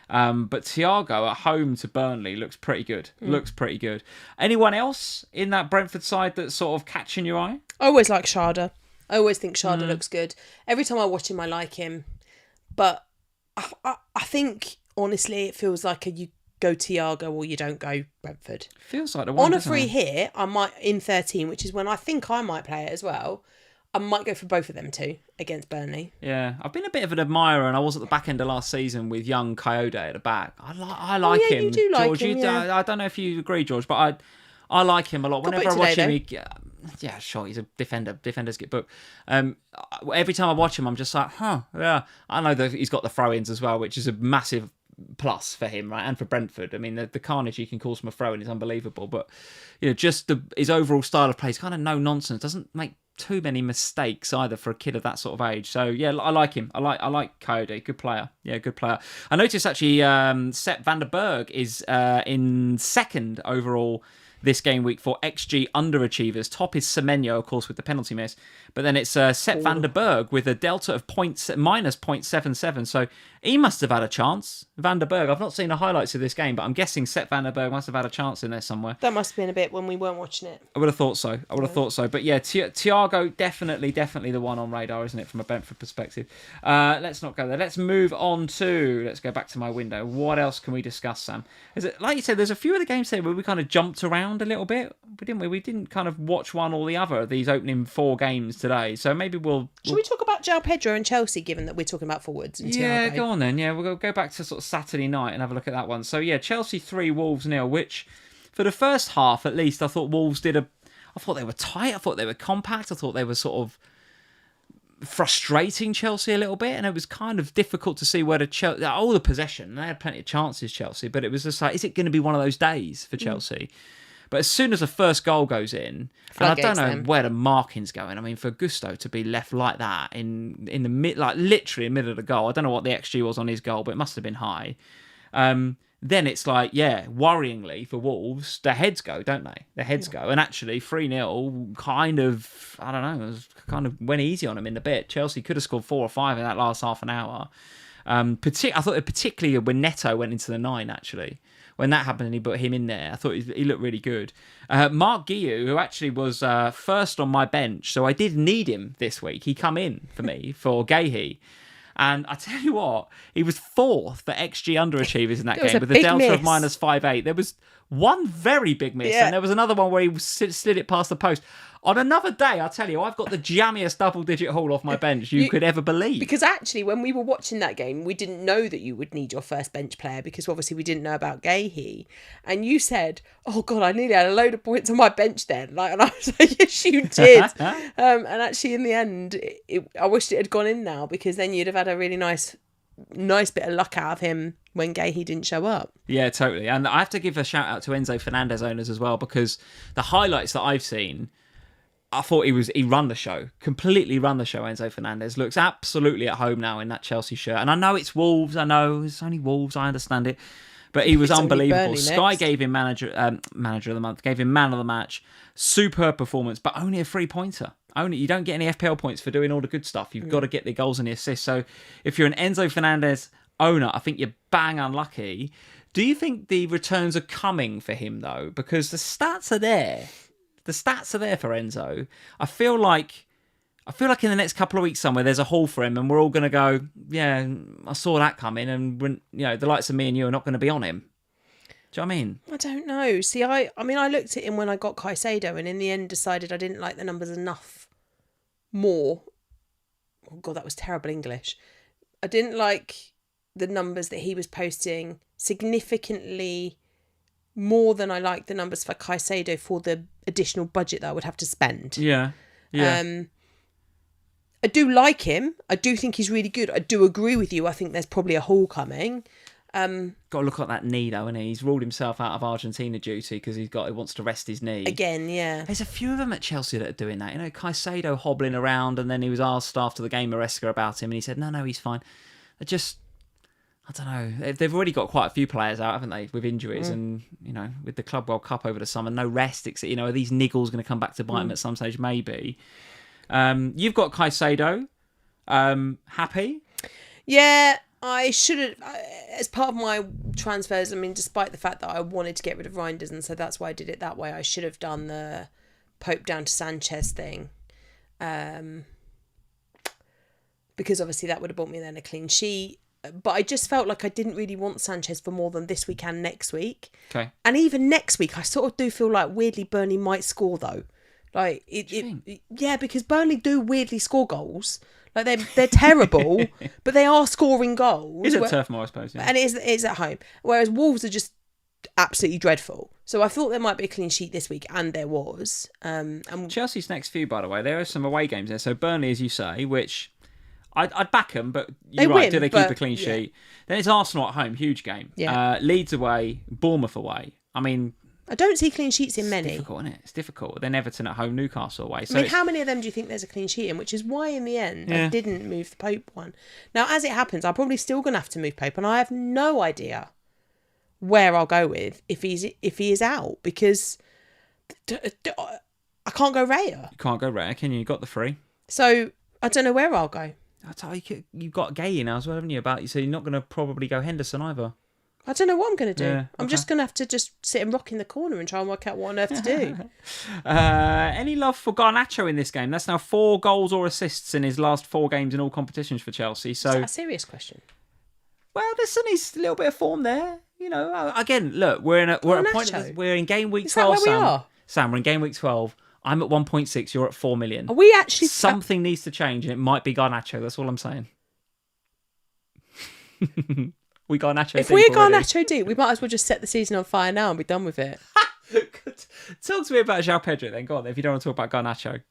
But Thiago at home to Burnley looks pretty good. Looks pretty good. Anyone else in that Brentford side that's sort of catching your eye? I always like Sharda. I always think Sharda looks good. Every time I watch him, I like him. But I think, honestly, it feels like you go Thiago or you don't go Brentford. Feels like the one, on a free hit, I might, in 13, which is when I think I might play it as well, I might go for both of them too against Burnley. Yeah, I've been a bit of an admirer, and I was at the back end of last season with young Coyote at the back. I like him. You do like George, him, I don't know if you agree, George, but I like him a lot. Whenever I watch him, yeah, sure, he's a defender. Defenders get booked. Every time I watch him, I'm just like, yeah. I know that he's got the throw-ins as well, which is a massive plus for him, right? And for Brentford. I mean, the carnage he can cause from a throw-in is unbelievable. But just his overall style of play is kind of no nonsense. Doesn't make too many mistakes either for a kid of that sort of age. So yeah, I like him. I like Coyote. Good player. Yeah, good player. I noticed actually Sepp van der Berg is in second overall this game week for XG underachievers. Top is Semenyo, of course, with the penalty miss. But then it's Sepp van der Berg with a delta of minus 0.77. So he must have had a chance. Van der Berg, I've not seen the highlights of this game, but I'm guessing Sepp van der Berg must have had a chance in there somewhere. That must have been a bit when we weren't watching it. I would have thought so. But yeah, Thiago, definitely the one on radar, isn't it, from a Brentford perspective? Let's not go there. Let's move on let's go back to my window. What else can we discuss, Sam? Is it, like you said, there's a few of the games there where we kind of jumped around a little bit, didn't we? We didn't kind of watch one or the other of these opening 4 games today. So maybe Should we talk about Joao Pedro and Chelsea, given that we're talking about forwards? And yeah, Thiago? Go on then. Yeah, we'll go back to sort of Saturday night and have a look at that one. So yeah, Chelsea 3, Wolves 0, which for the first half at least, I thought Wolves I thought they were tight. I thought they were compact. I thought they were sort of frustrating Chelsea a little bit, and it was kind of difficult to see where all the possession. They had plenty of chances, Chelsea, but it was just like, is it going to be one of those days for Chelsea? But as soon as the first goal goes in, and I don't know where the marking's going. I mean, for Gusto to be left like that in the mid, like literally in the middle of the goal, I don't know what the XG was on his goal, but it must have been high. then it's like, worryingly for Wolves, their heads go, don't they? Their heads go. And actually, 3-0 kind of, I don't know, it was kind of went easy on them in a bit. Chelsea could have scored 4 or 5 in that last half an hour. I thought particularly when Neto went into the 9, actually. When that happened and he put him in there, I thought he looked really good. Mark Guiu, who actually was first on my bench, so I did need him this week. He come in for me for Gahey. And I tell you what, he was 4th for XG underachievers in that game with a delta of -5.8. There was one very big miss, and there was another one where he slid it past the post. On another day, I'll tell you, I've got the jammiest double-digit haul off my bench you could ever believe. Because actually, when we were watching that game, we didn't know that you would need your first bench player because obviously we didn't know about Gahey. And you said, "Oh God, I nearly had a load of points on my bench then." And I was like, "Yes, you did." And actually, in the end, I wished it had gone in now because then you'd have had a really nice bit of luck out of him when Gahey didn't show up. Yeah, totally. And I have to give a shout out to Enzo Fernandez owners as well because the highlights that I've seen, I thought he run the show, completely run the show. Enzo Fernandez looks absolutely at home now in that Chelsea shirt. And I know it's Wolves, I know it's only Wolves, I understand it. But he was unbelievable. Sky gave him manager of the month, gave him man of the match. Superb performance, but only a 3-pointer. You don't get any FPL points for doing all the good stuff. You've got to get the goals and the assists. So if you're an Enzo Fernandez owner, I think you're bang unlucky. Do you think the returns are coming for him though? Because the stats are there. The stats are there for Enzo. I feel like in the next couple of weeks somewhere there's a haul for him, and we're all going to go, yeah, I saw that coming, and when, the likes of me and you are not going to be on him. Do you know what I mean? I don't know. See, I looked at him when I got Caicedo, and in the end decided I didn't like the numbers enough more. Oh God, that was terrible English. I didn't like the numbers that he was posting significantly more than I like the numbers for Caicedo for the additional budget that I would have to spend. Yeah. I do like him. I do think he's really good. I do agree with you. I think there's probably a haul coming. Got to look at that knee though, and he's ruled himself out of Argentina duty because he wants to rest his knee again. Yeah, there's a few of them at Chelsea that are doing that. Caicedo hobbling around, and then he was asked after the game Maresca about him, and he said, "No, he's fine." I don't know. They've already got quite a few players out, haven't they, with injuries, and with the Club World Cup over the summer, no rest. Are these niggles going to come back to bite them at some stage? Maybe. You've got Caicedo. Happy? Yeah, I should have. As part of my transfers, despite the fact that I wanted to get rid of Reinders, and so that's why I did it that way, I should have done the Pope down to Sanchez thing. Because obviously that would have bought me then a clean sheet. But I just felt like I didn't really want Sanchez for more than this week and next week. Okay. And even next week, I sort of do feel like weirdly Burnley might score though. Like because Burnley do weirdly score goals. Like they're terrible, but they are scoring goals. Is it Turf Moor, I suppose? Yeah. And it is at home. Whereas Wolves are just absolutely dreadful. So I thought there might be a clean sheet this week, and there was. And Chelsea's next few, by the way, there are some away games there. So Burnley, as you say, which I'd back them, but you're right. Do they keep a clean sheet? Then it's Arsenal at home, huge game. Yeah. Leeds away, Bournemouth away. I don't see clean sheets in many. It's difficult, isn't it? It's difficult. Then Everton at home, Newcastle away. So how many of them do you think there's a clean sheet in? Which is why in the end I didn't move the Pope one. Now, as it happens, I'm probably still going to have to move Pope, and I have no idea where I'll go with if he is out, because I can't go Raya. You can't go Raya, can you? You got the free. So I don't know where I'll go. I tell you, you've got Gay now as well, haven't you? So you're not going to probably go Henderson either. I don't know what I'm going to do. Yeah, I'm just going to have to just sit and rock in the corner and try and work out what on earth to do. Any love for Garnacho in this game? That's now 4 goals or assists in his last 4 games in all competitions for Chelsea. So is that a serious question? Well, listen, he's a little bit of form there. Again, look, we're in a point. We're in game week 12. Is that where we are? Sam, we're in game week 12. I'm at 1.6. You're at 4 million. Are we actually? Something needs to change, and it might be Garnacho. That's all I'm saying. We Garnacho. If we're Garnacho deep, we might as well just set the season on fire now and be done with it. Talk to me about Joao Pedro then. Go on, if you don't want to talk about Garnacho.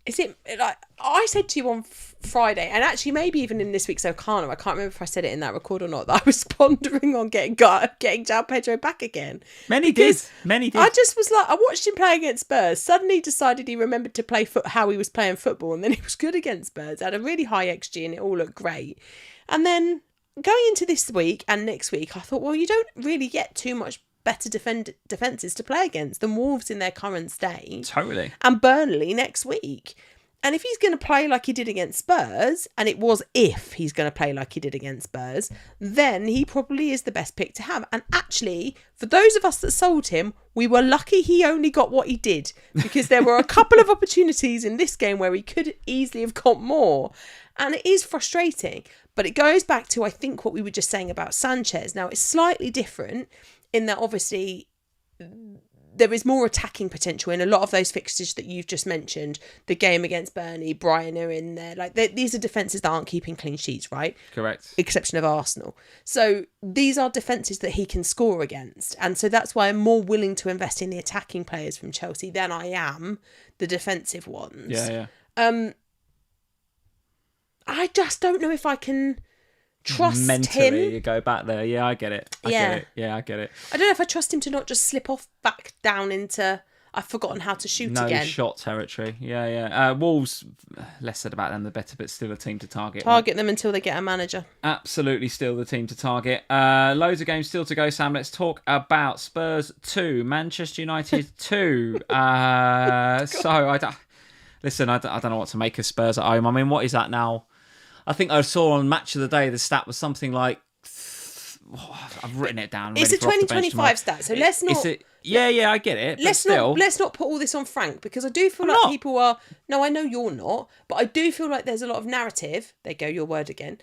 Is it like I said to you on Friday, and actually maybe even in this week's O'Connor, I can't remember if I said it in that record or not, that I was pondering on getting Joao Pedro back again. Many did. I just was like, I watched him play against Spurs, suddenly decided he remembered to play how he was playing football, and then he was good against Spurs, had a really high XG and it all looked great. And then going into this week and next week, I thought, well, you don't really get too much better defences to play against than Wolves in their current state. Totally. And Burnley next week. And if he's going to play like he did against Spurs, and it was if he's going to play like he did against Spurs, then he probably is the best pick to have. And actually, for those of us that sold him, we were lucky he only got what he did, because there were a couple of opportunities in this game where he could easily have got more. And it is frustrating. But it goes back to, I think, what we were just saying about Sanchez. Now, it's slightly different in that obviously there is more attacking potential in a lot of those fixtures that you've just mentioned. The game against Burnley, Brighton are in there. Like, these are defences that aren't keeping clean sheets, right? Correct. Exception of Arsenal. So these are defences that he can score against. And so that's why I'm more willing to invest in the attacking players from Chelsea than I am the defensive ones. Yeah. I just don't know if I can trust Mentally, him. you go back there. Yeah, I get it. I get it. I don't know if I trust him to not just slip off back down into I've forgotten how to shoot no again. shot territory. Yeah. Wolves, less said about them the better, but still a team to target. Target them until they get a manager. Absolutely still the team to target. Loads of games still to go, Sam. Let's talk about Spurs 2, Manchester United 2. So I don't know what to make of Spurs at home. I mean, what is that now? I think I saw on Match of the Day the stat was something like I've written it down. It's a 2025 stat, so let's not. Yeah, I get it. Let's not put all this on Frank, because I do feel like people are. No, I know you're not, but I do feel like there's a lot of narrative. There you go, your word again.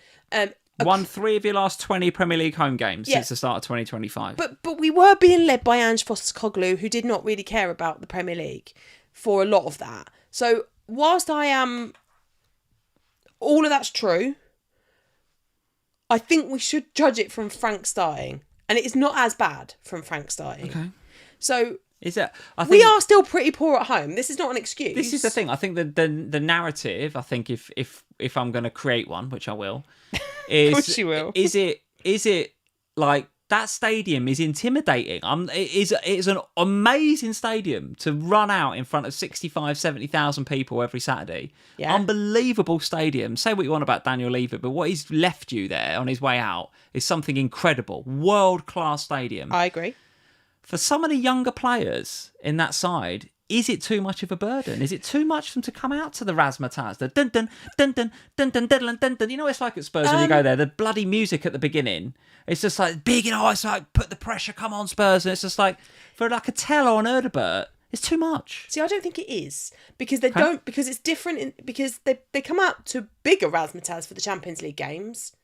Won 3 of your last 20 Premier League home games since the start of 2025. But we were being led by Ange Postecoglou, who did not really care about the Premier League for a lot of that. So whilst I am, all of that's true, I think we should judge it from Frank starting, and it is not as bad from Frank starting. Okay. So is it? We are still pretty poor at home. This is not an excuse. This is the thing. I think the narrative. I think if I'm going to create one, which I will, is which you will. Is it like that stadium is intimidating? It's an amazing stadium to run out in front of 65,000-70,000 people every Saturday. Yeah. Unbelievable stadium. Say what you want about Daniel Levy, but what he's left you there on his way out is something incredible. World-class stadium. I agree. For some of the younger players in that side, is it too much of a burden? Is it too much for them to come out to the razzmatazz? The dun dun dun dun dun dun dun dun dun. You know what it's like at Spurs when you go there? The bloody music at the beginning. It's just like big, it's like put the pressure, come on Spurs. And it's just like for like a Tell or an Erdebert, it's too much. See, I don't think it is, because they don't, because it's different, because they come out to bigger razzmatazz for the Champions League games.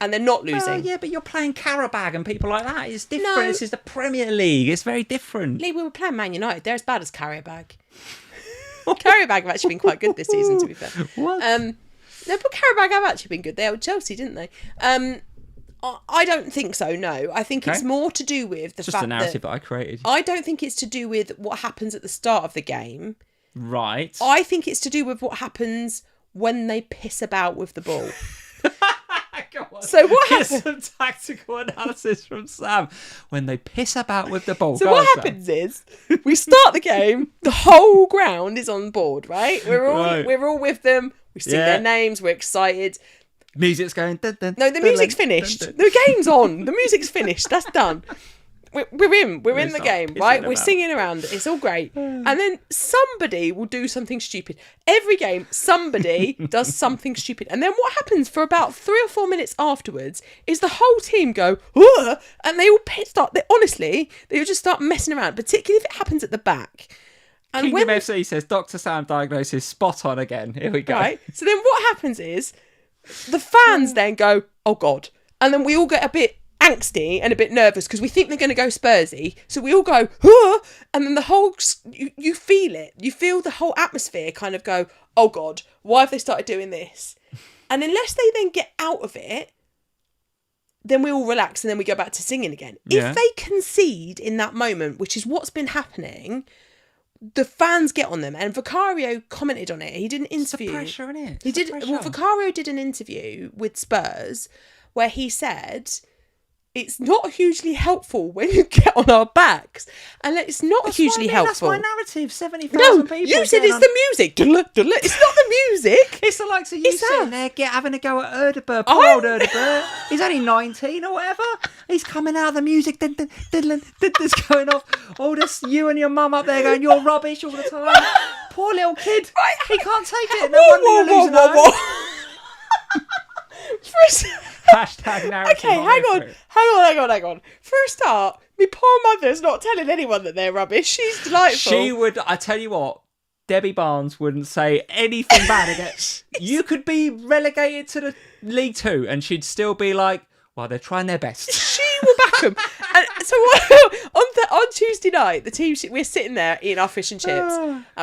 And they're not losing. Yeah, but you're playing Qarabag and people like that. It's different. No. This is the Premier League. It's very different. Lee, we were playing Man United. They're as bad as Qarabag. Qarabag have actually been quite good this season, to be fair. What? No, but Qarabag have actually been good. They held Chelsea, didn't they? I don't think so, no. I think it's more to do with the fact that... Just the narrative that I created. I don't think it's to do with what happens at the start of the game. Right. I think it's to do with what happens when they piss about with the ball. So what happens? Some tactical analysis from Sam when they piss about with the ball. So what happens is we start the game. The whole ground is on board, right? We're all with them. We sing their names. We're excited. Music's going. Dun, dun, no, the music's finished. Dun, dun. The game's on. The music's finished. That's done. We're in the game, right? We're singing around. It's all great. And then somebody will do something stupid. Every game, somebody does something stupid. And then what happens for about 3 or 4 minutes afterwards is the whole team go, "Ugh," and they all honestly, they'll just start messing around, particularly if it happens at the back. And Kingdom FC says, Dr. Sam diagnosis spot on again. Here we go. Right. So then what happens is the fans then go, "Oh, God." And then we all get a bit angsty and a bit nervous because we think they're going to go Spursy, so we all go, "Huh!" And then the whole you feel it, you feel the whole atmosphere kind of go, "Oh God, why have they started doing this?" And unless they then get out of it, then we all relax and then we go back to singing again. Yeah. If they concede in that moment, which is what's been happening, the fans get on them, and Vicario commented on it. He did an interview. It's the pressure, isn't it? He did. Well, Vicario did an interview with Spurs where he said it's not hugely helpful when you get on our backs, and it's not hugely helpful. That's my narrative. 70,000 people. You said it's the music. It's not the music. It's the likes of you sitting there having a go at Erdeber. Poor old Erdeber. He's only 19 or whatever. He's coming out of the music. This going off. All this, you and your mum up there going, you're rubbish all the time. Poor little kid. Right, he can't take it. No wonder you're losing out. Hashtag narrative. Okay, hang on. For a start, my poor mother's not telling anyone that they're rubbish. She's delightful. She would, I tell you what, Debbie Barnes wouldn't say anything bad against. You could be relegated to the League Two and she'd still be like, well, they're trying their best. She will back them. And so on Tuesday night, the team, we're sitting there eating our fish and chips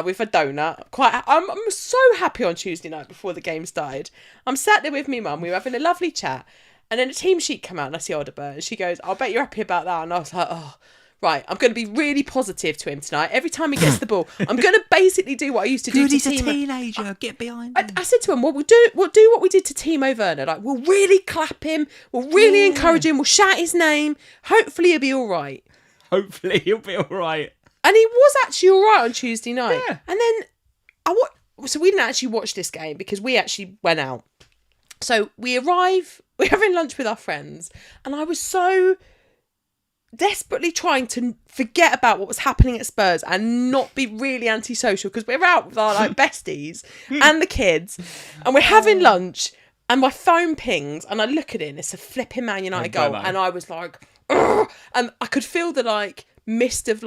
with a donut. I'm so happy on Tuesday night before the game started. I'm sat there with me mum. We were having a lovely chat. And then a team sheet come out and I see Odeber. And she goes, I'll bet you're happy about that. And I was like, oh, right. I'm going to be really positive to him tonight. Every time he gets the ball, I'm going to basically do what I used to do to He's Timo. a teenager. Get behind him. I said to him, we'll do what we did to Timo Werner. Like, we'll really clap him. We'll really encourage him. We'll shout his name. Hopefully he'll be all right. Hopefully he'll be all right. And he was actually all right on Tuesday night. Yeah. And then so we didn't actually watch this game because we actually went out. So we're having lunch with our friends, and I was so desperately trying to forget about what was happening at Spurs and not be really antisocial because we're out with our besties and the kids, and we're having lunch, and my phone pings, and I look at it, and it's a flipping Man United goal, and I was like, ugh! And I could feel the mist of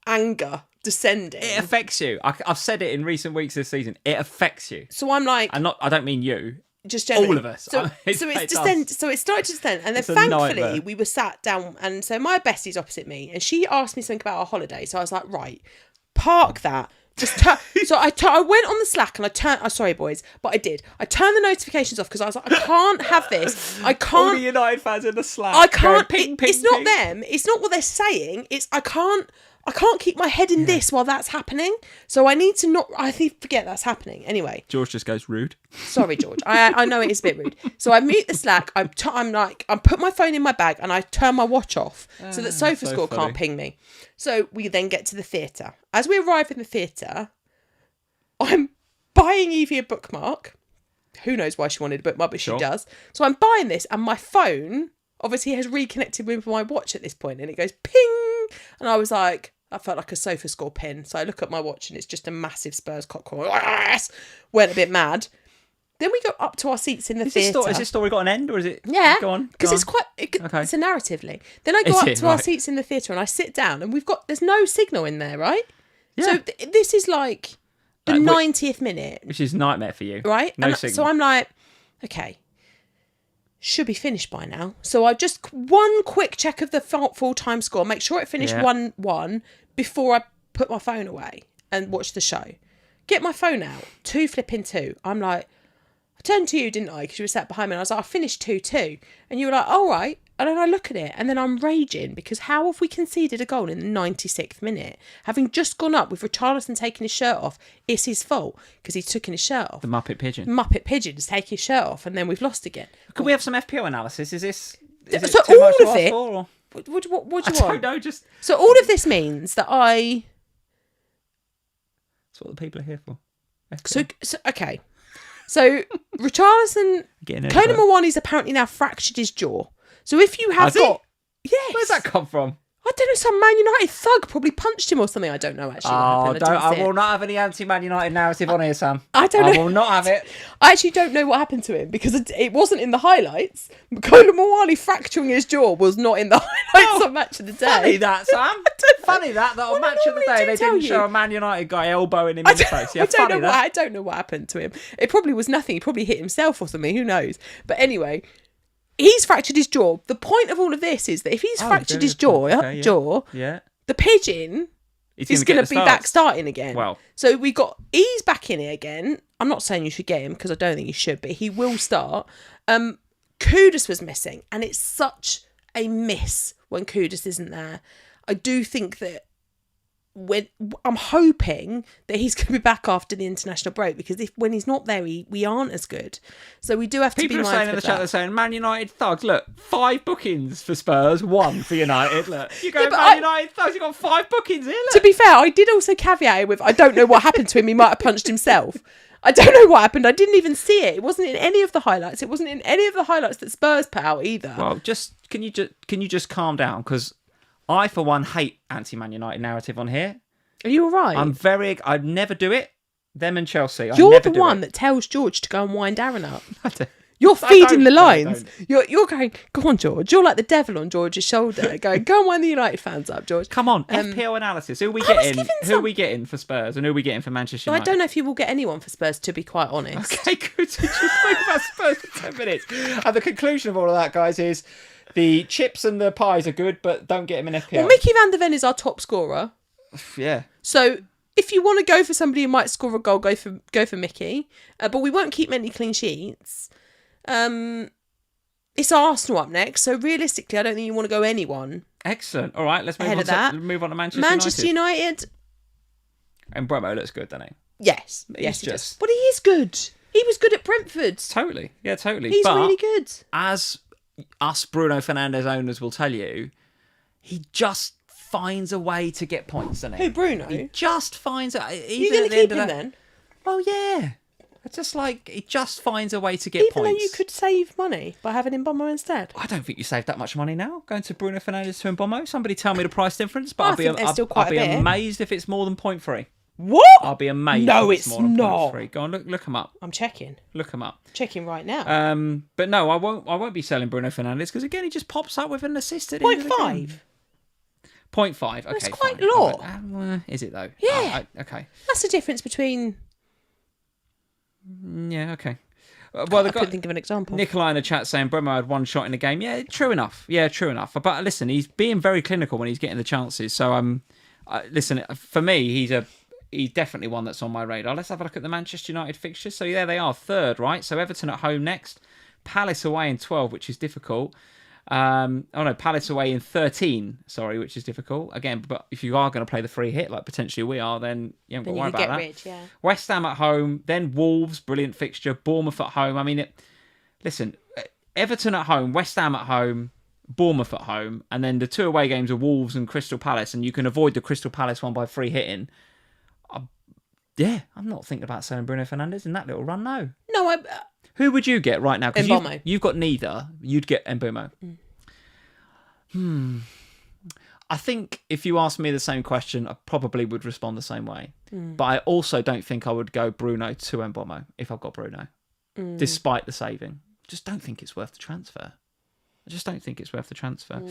anger descending. It affects you. I've said it in recent weeks this season. It affects you. So I'm like, I don't mean you. Just generally. All of us. So it started to descend, and then thankfully we were sat down, and so my bestie's opposite me, and she asked me something about our holiday. So I was like, right, park that. So I went on the Slack and I turned. Sorry, boys, but I did. I turned the notifications off because I was like, I can't have this. I can't. All the United fans in the Slack. I can't. Ping, it's not them. It's not what they're saying. It's I can't keep my head in this while that's happening. So I need to not. I think forget that's happening. Anyway, George just goes rude. Sorry, George. I know it is a bit rude. So I mute the Slack. I put my phone in my bag and I turn my watch off so that SofaScore can't ping me. So we then get to the theatre. As we arrive in the theatre, I'm buying Evie a bookmark. Who knows why she wanted a bookmark, but she does. So I'm buying this, and my phone obviously has reconnected with my watch at this point, and it goes ping. And I was like, I felt like a SofaScore pin. So I look at my watch, and it's just a massive Spurs cock call. Went a bit mad. Then we go up to our seats in the theatre. Has this story got an end, or is it? Yeah. Go on. Because it's quite. It's a narratively. Then I go up to our seats in the theatre, and I sit down, and there's no signal in there, right? Yeah. So this is like the 90th minute. Which is nightmare for you. Right? No signal. So I'm like, okay, should be finished by now. So I just one quick check of the full-time score, make sure it finished 1-1 before I put my phone away and watch the show. Get my phone out, 2-2. I'm like, I turned to you, didn't I? Because you were sat behind me. And I was like, I finished 2-2. And you were like, all right. And then I look at it, and then I'm raging because how have we conceded a goal in the 96th minute? Having just gone up with Richarlison taking his shirt off, it's his fault because he's taken his shirt off. The Muppet Pigeon. Muppet Pigeon has taken his shirt off, and then we've lost again. Could we have some FPL analysis? Is it so too much all of to it? ask for, or? What do you want? I don't know. So all of this means that That's what the people are here for. So okay. So Richarlison, Conan Mawani's apparently now fractured his jaw. So if you have got... Yes. Where's that come from? I don't know, some Man United thug probably punched him or something. I don't know actually what happened. I will not have any anti-Man United narrative on here, Sam. I don't know. I will not have it. I actually don't know what happened to him because it wasn't in the highlights. Conan Mawani fracturing his jaw was not in the highlights on Match of the Day. Funny that, Sam. Funny that on Match of the Day they didn't show a Man United guy elbowing him in the face. Yeah, I don't know what happened to him. It probably was nothing. He probably hit himself or something. Who knows? But anyway... He's fractured his jaw. The point of all of this is that if he's fractured his jaw, the pigeon is going to be back starting again. Well, so he's back in it again. I'm not saying you should get him because I don't think you should, but he will start. Kudus was missing, and it's such a miss when Kudus isn't there. I do think that I'm hoping that he's going to be back after the international break, because when he's not there, we aren't as good. So we do have to be mindful. People are saying in the chat, they're saying, Man United thugs, look, 5 bookings for Spurs, 1 for United. Look, you go, Man United thugs, you've got 5 bookings here. Look. To be fair, I did also caveat it with, I don't know what happened to him. He might have punched himself. I don't know what happened. I didn't even see it. It wasn't in any of the highlights. It wasn't in any of the highlights that Spurs put out either. Well, can you just calm down? Because I, for one, hate anti-Man United narrative on here. Are you all right? I'd never do it. Them and Chelsea. You're the one that tells George to go and wind Aaron up. You're feeding the lines. You're going, go on, George. You're like the devil on George's shoulder, going, go and wind the United fans up, George. Come on, FPL analysis. Who are we getting? Who are we getting for Spurs, and who are we getting for Manchester United? I don't know if you will get anyone for Spurs, to be quite honest. Okay, good. We just spoke about Spurs for 10 minutes. And the conclusion of all of that, guys, is the chips and the pies are good, but don't get him in FPL. Well, Mickey van der Ven is our top scorer. Yeah. So if you want to go for somebody who might score a goal, go for Mickey. But we won't keep many clean sheets. It's Arsenal up next, so realistically, I don't think you want to go anyone. Excellent. All right, let's move on to Manchester United. And Bremo looks good, doesn't he? Yes, he does. But he is good. He was good at Brentford. Totally. Yeah, totally. He's really good. As us Bruno Fernandes owners will tell you, he just finds a way to get points, doesn't he? Who, Bruno? He just finds a... You're going to keep him then? Well, yeah. It's just like, he just finds a way to get points. Even though you could save money by having Mbommo instead. I don't think you save that much money now, going to Bruno Fernandes to Mbommo. Somebody tell me the price difference, but I'll be amazed if it's more than 0.3. What? I'll be amazed if it's more than 0.3. Go on, look them up. I'm checking. Look them up. Checking right now. But no, I won't be selling Bruno Fernandes, because again, he just pops up with an assist at 0.5. 0.5. Okay, that's quite fine. low. Right. Is it though? Yeah. Okay. That's the difference between... Yeah, okay. Well, I couldn't think of an example. Nikolai in the chat saying Bremo had 1 shot in the game. Yeah, true enough. But listen, he's being very clinical when he's getting the chances. So, listen, for me, he's definitely one that's on my radar. Let's have a look at the Manchester United fixtures. So, there they are, 3rd, right? So, Everton at home next. Palace away in 12, which is difficult. Palace away in 13, which is difficult. Again, but if you are going to play the free hit, like potentially we are, then you haven't got to worry about that. Rich, yeah. West Ham at home, then Wolves, brilliant fixture. Bournemouth at home. I mean, listen, Everton at home, West Ham at home, Bournemouth at home, and then the 2 away games are Wolves and Crystal Palace, and you can avoid the Crystal Palace one by free hitting. I'm not thinking about selling Bruno Fernandes in that little run, no. No, Who would you get right now? Mbommo. You've got neither. You'd get Mbommo. I think if you asked me the same question, I probably would respond the same way. But I also don't think I would go Bruno to Mbommo if I've got Bruno, despite the saving. Just don't think it's worth the transfer. I just don't think it's worth the transfer.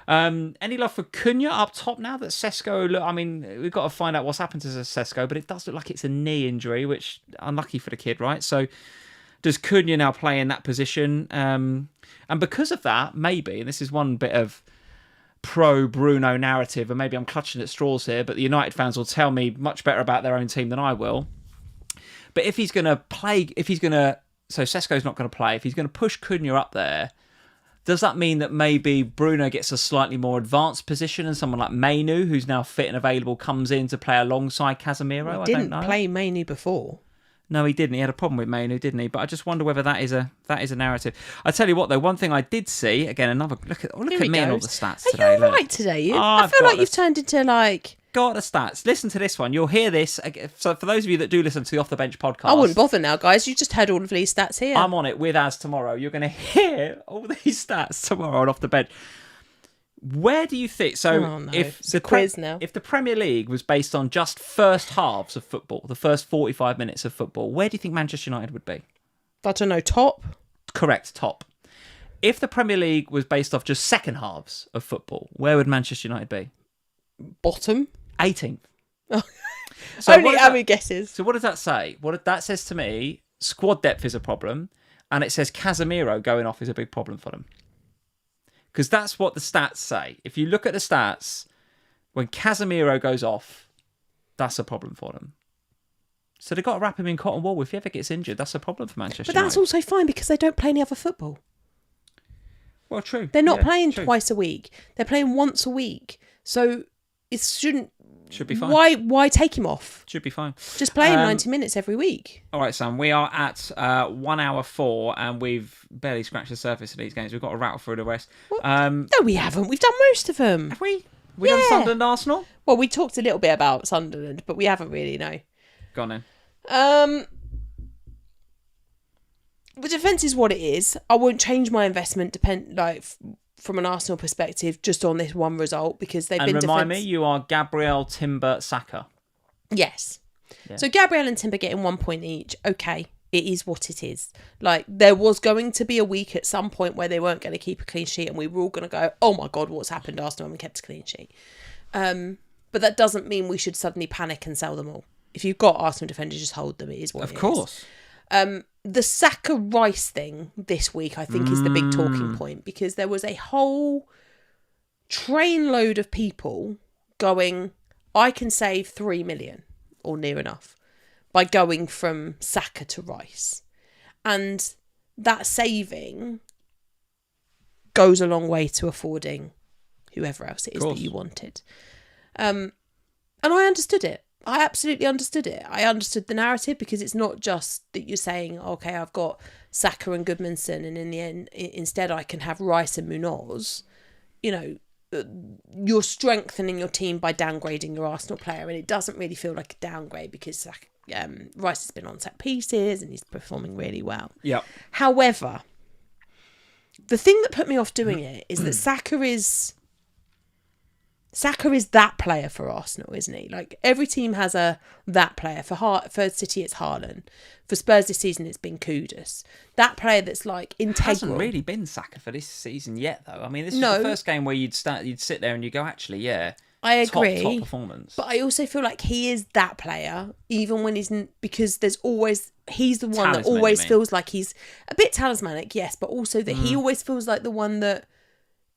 Any love for Cunha up top now that Sesko... Look, I mean, we've got to find out what's happened to Sesko, but it does look like it's a knee injury, which unlucky for the kid, right? So does Cunha now play in that position? And because of that, maybe, and this is one bit of pro-Bruno narrative, and maybe I'm clutching at straws here, but the United fans will tell me much better about their own team than I will. But if he's going to play... So Sesko's not going to play. If he's going to push Cunha up there... Does that mean that maybe Bruno gets a slightly more advanced position and someone like Mainu, who's now fit and available, comes in to play alongside Casemiro? He didn't play Mainu before. No, he didn't. He had a problem with Mainu, didn't he? But I just wonder whether that is a narrative. I tell you what, though, one thing I did see, again, another look at me and all the stats today. Are you all right today? I feel like you've turned into like... Got the stats. Listen to this one. You'll hear this. So for those of you that do listen to the Off the Bench podcast, I wouldn't bother now, guys. You just heard all of these stats here. I'm on it with Az tomorrow. You're going to hear all these stats tomorrow on Off the Bench. Where do you think? So if it's a quiz now, if the Premier League was based on just first halves of football, the first 45 minutes of football, where do you think Manchester United would be? I don't know. Top. Correct. Top. If the Premier League was based off just second halves of football, where would Manchester United be? Bottom. 18th. So only how many guesses. So what does that say? What that says to me, squad depth is a problem, and it says Casemiro going off is a big problem for them. Because that's what the stats say. If you look at the stats, when Casemiro goes off, that's a problem for them. So they've got to wrap him in cotton wool. If he ever gets injured, that's a problem for Manchester United. But that's also fine because they don't play any other football. Well, true. They're not playing twice a week. They're playing once a week. So it shouldn't. Should be fine. Why take him off? Should be fine. Just play him 90 minutes every week. All right, Sam. We are at 1 hour 4, and we've barely scratched the surface of these games. We've got to rattle through the rest. No, we haven't. We've done most of them. Have we? We done Sunderland, Arsenal. Well, we talked a little bit about Sunderland, but we haven't really. No. Go on then. The defence is what it is. I won't change my investment from an Arsenal perspective just on this one result because they've been defence. And remind me, you are Gabriel, Timber, Saka. Yes. Yeah. So Gabriel and Timber getting 1 point each. Okay, it is what it is. Like, there was going to be a week at some point where they weren't going to keep a clean sheet and we were all going to go, oh my God, what's happened? Arsenal haven't kept a clean sheet. But that doesn't mean we should suddenly panic and sell them all. If you've got Arsenal defenders, just hold them. It is what it is. Of course. The Saka Rice thing this week, I think, is the big talking point because there was a whole trainload of people going, I can save 3 million or near enough by going from Saka to Rice. And that saving goes a long way to affording whoever else it is that you wanted. And I understood it. I absolutely understood it. I understood the narrative because it's not just that you're saying, okay, I've got Saka and Goodmanson and in the end, instead I can have Rice and Munoz. You know, you're strengthening your team by downgrading your Arsenal player, and it doesn't really feel like a downgrade because Rice has been on set pieces and he's performing really well. Yeah. However, the thing that put me off doing it is that Saka is that player for Arsenal, isn't he? Like, every team has that player. For City, it's Haaland. For Spurs this season, it's been Kudus. That player that's like integral. It hasn't really been Saka for this season yet, though. I mean, this is the first game where you'd sit there and you go, actually, yeah, I agree. Top performance. But I also feel like he is that player, even when because he's the one that always feels like he's a bit talismanic, yes, but also that he always feels like the one that,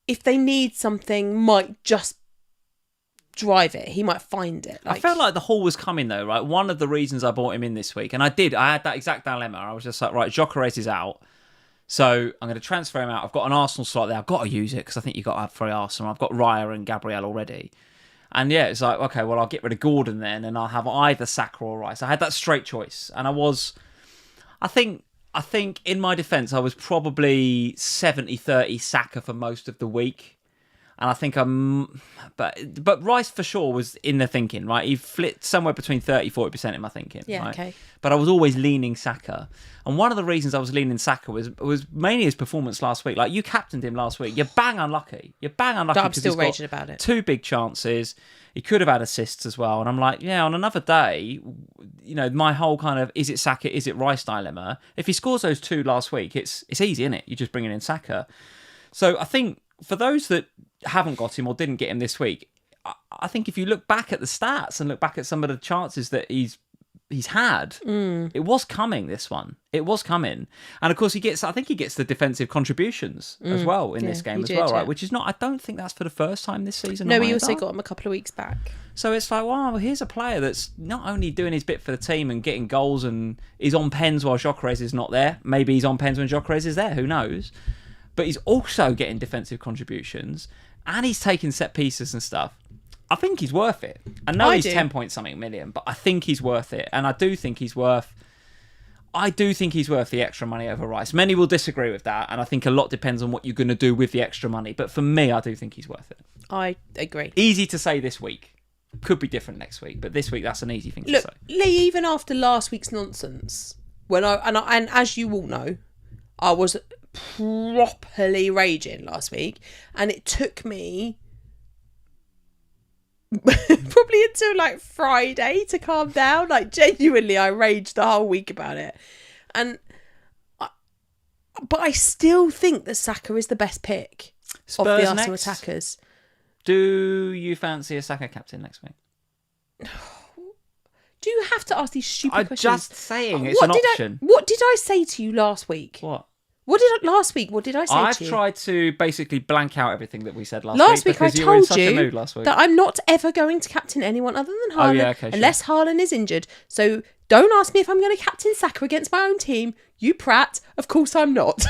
if they need something, might just drive it. He might find it. I felt like the haul was coming though, right? One of the reasons I bought him in this week, and I had that exact dilemma. I was just like, right, Gyökeres is out, so I'm going to transfer him out. I've got an Arsenal slot there. I've got to use it because I think you've got to have 3 Arsenal. I've got Raya and Gabriel already. And yeah, it's like, okay, well, I'll get rid of Gordon then, and I'll have either Saka or Rice. I had that straight choice, and I think in my defence, I was probably 70-30 Saka for most of the week. And I think but Rice for sure was in the thinking, right? He flipped somewhere between 30-40% in my thinking. Yeah, right? okay. But I was always leaning Saka. And one of the reasons I was leaning Saka was mainly his performance last week. Like, you captained him last week. You're bang unlucky. I'm still raging about it. 2 big chances. He could have had assists as well. And I'm like, yeah, on another day, you know, my whole kind of, is it Saka, is it Rice dilemma? If he scores those 2 last week, it's easy, isn't it? You're just bringing in Saka. So I think for those that haven't got him or didn't get him this week, I think if you look back at the stats and look back at some of the chances that he's had, it was coming, this one. It was coming. And of course I think he gets the defensive contributions as well in this game as well, right? Which is not, I don't think that's for the first time this season. No, he also got him a couple of weeks back. So it's like, wow, here's a player that's not only doing his bit for the team and getting goals and is on pens while Gyökeres is not there. Maybe he's on pens when Gyökeres is there, who knows? But he's also getting defensive contributions and he's taking set pieces and stuff. I think he's worth it. I know he's 10 point something million, but I think he's worth it. And I do think he's worth the extra money over Rice. Many will disagree with that, and I think a lot depends on what you're going to do with the extra money. But for me, I do think he's worth it. I agree. Easy to say this week. Could be different next week, but this week that's an easy thing to say. Lee, even after last week's nonsense, and as you all know, I was properly raging last week, and it took me probably until like Friday to calm down. Like, genuinely, I raged the whole week about it, but I still think that Saka is the best pick of the Arsenal attackers. Do you fancy a Saka captain next week? Do you have to ask these stupid questions? I'm just saying, it's an option. What did I say to you last week? What? What did I say to you? I've tried to basically blank out everything that we said last week. Last week I told you that I'm not ever going to captain anyone other than Haaland unless Haaland is injured. So don't ask me if I'm going to captain Saka against my own team. You prat. Of course I'm not.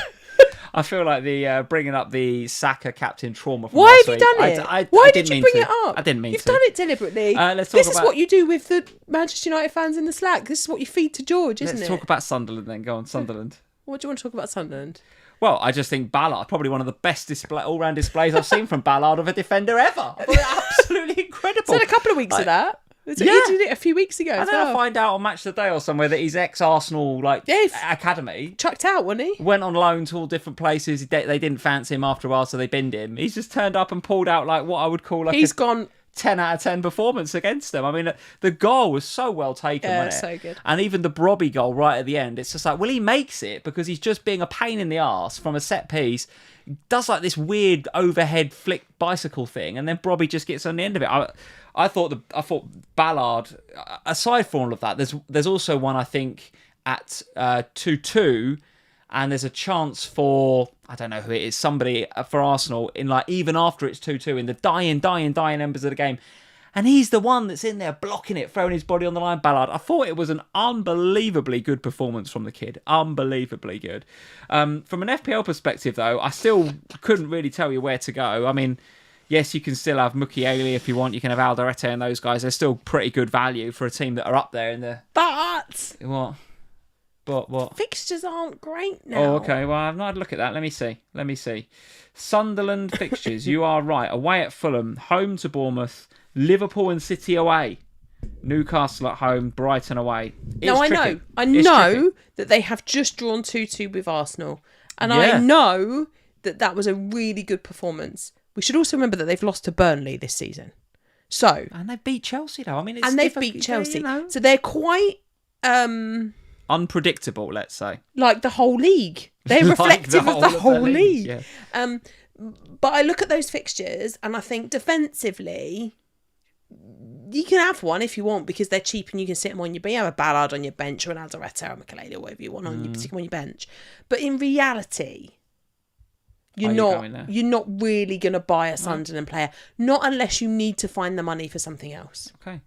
I feel like the bringing up the Saka captain trauma. From Why last have you week. done it? Why did you bring it up? I didn't mean You've to. done it deliberately. Let's talk This is about- what you do with the Manchester United fans in the Slack. This is what you feed to George, isn't Let's it? talk about Sunderland then. Go on, Sunderland. What do you want to talk about Sunderland? Well, I just think Ballard, probably one of the best all-round displays I've seen from Ballard of a defender ever. I thought it absolutely incredible. It's had a couple of weeks of that. He did it a few weeks ago And as then I well. find out on Match of the Day or somewhere that his ex-Arsenal academy Chucked out, wasn't he? went on loan to all different places. They didn't fancy him after a while, so they binned him. He's just turned up and pulled out like what I would call like He's a gone. 10 out of 10 performance against them. I mean, the goal was so well taken, wasn't it? So good. And even the Brobby goal right at the end, it's just like, well, he makes it because he's just being a pain in the arse from a set piece, does like this weird overhead flick bicycle thing, and then Brobby just gets on the end of it. I thought Ballard, aside from all of that, there's also one, I think, at 2-2, and there's a chance for, I don't know who it is, somebody for Arsenal in like even after it's 2-2 in the dying embers of the game. And he's the one that's in there blocking it, throwing his body on the line, Ballard. I thought it was an unbelievably good performance from the kid. Unbelievably good. From an FPL perspective, though, I still couldn't really tell you where to go. I mean, yes, you can still have Mukiele if you want. You can have Alderete and those guys. They're still pretty good value for a team that are up there in the... But What? But what? fixtures aren't great now. Oh, okay. Well, I've not had a look at that. Let me see. Sunderland fixtures. You are right. Away at Fulham, home to Bournemouth, Liverpool and City away, Newcastle at home, Brighton away. I know that they have just drawn 2-2 with Arsenal, and I know that was a really good performance. We should also remember that they've lost to Burnley this season. So And they beat Chelsea, though. I mean, they've beat Chelsea. So they're quite unpredictable, let's say. like the whole league. They're reflective of the whole league. Yeah. But I look at those fixtures and I think defensively, you can have one if you want because they're cheap and you can sit them on your bench. You have a Ballard on your bench or an Alderete or a Mukiele or whatever you want on you stick them on your bench. But in reality, you're not really going to buy a Sunderland player, not unless you need to find the money for something else. Okay.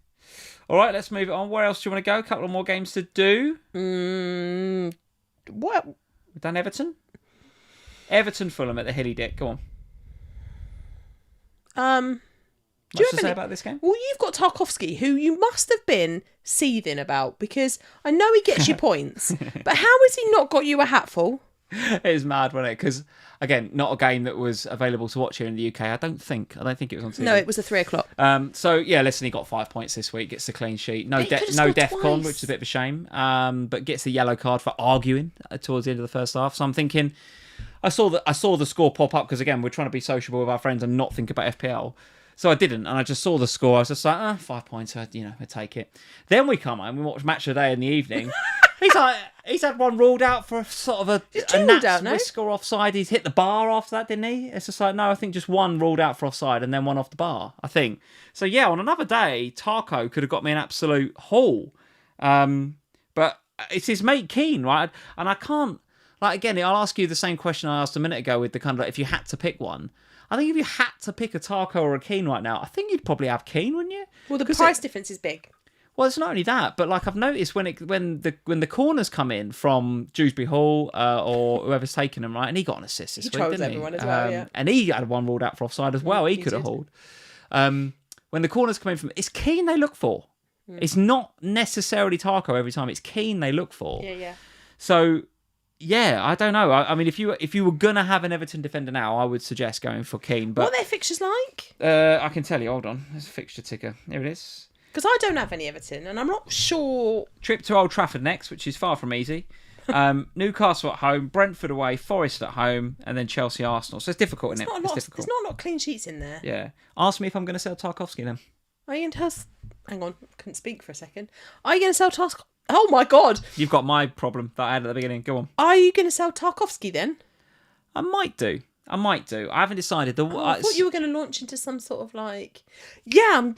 All right, let's move it on. Where else do you want to go? A couple of more games to do. What? We've done Everton. Everton Fulham at the Hilly Dick. Go on. What's to say about this game? Well, you've got Tarkowski, who you must have been seething about because I know he gets you points, but how has he not got you a hatful? It was mad, wasn't it? Because again, not a game that was available to watch here in the UK. I don't think it was on TV. No, it was at 3:00. So yeah, listen, he got 5 points this week. Gets the clean sheet. No DEFCON, which is a bit of a shame. But gets the yellow card for arguing towards the end of the first half. So I'm thinking, I saw the score pop up because again, we're trying to be sociable with our friends and not think about FPL. So I didn't, and I just saw the score. I was just like, 5 points, I take it. Then we come home, we watch Match of the Day in the evening. He's had one ruled out for sort of a Nats risk or offside. He's hit the bar after that, didn't he? It's just like, no, I think just one ruled out for offside and then one off the bar, I think. So yeah, on another day, Tarko could have got me an absolute haul. But it's his mate Keane, right? And I can't, like, again, I'll ask you the same question I asked a minute ago with the kind of like, if you had to pick one. I think if you had to pick a Tarko or a Keane right now, I think you'd probably have Keane, wouldn't you? Well, the price difference is big. Well, it's not only that, but like I've noticed when the corners come in from Dewsbury Hall or whoever's taking them, right, and he got an assist this week, didn't he? Everyone as well, yeah. And he had one ruled out for offside as well. He could have hauled. When the corners come in from, it's Keane they look for. It's not necessarily Tarko every time. It's Keane they look for. Yeah. So. Yeah, I don't know. I mean, if you were gonna have an Everton defender now, I would suggest going for Keane. But what are their fixtures like? I can tell you. Hold on, there's a fixture ticker. Here it is. Because I don't have any Everton, and I'm not sure. Trip to Old Trafford next, which is far from easy. Newcastle at home, Brentford away, Forest at home, and then Chelsea, Arsenal. So it's difficult, isn't it? It's difficult. There's not a lot of clean sheets in there. Yeah. Ask me if I'm going to sell Tarkowski then. Are you going to tell us? Hang on, couldn't speak for a second. Are you going to sell Tarkowski? Oh my God! You've got my problem that I had at the beginning. Go on. Are you going to sell Tarkowski then? I might do. I haven't decided. I thought you were going to launch into some sort of like, yeah.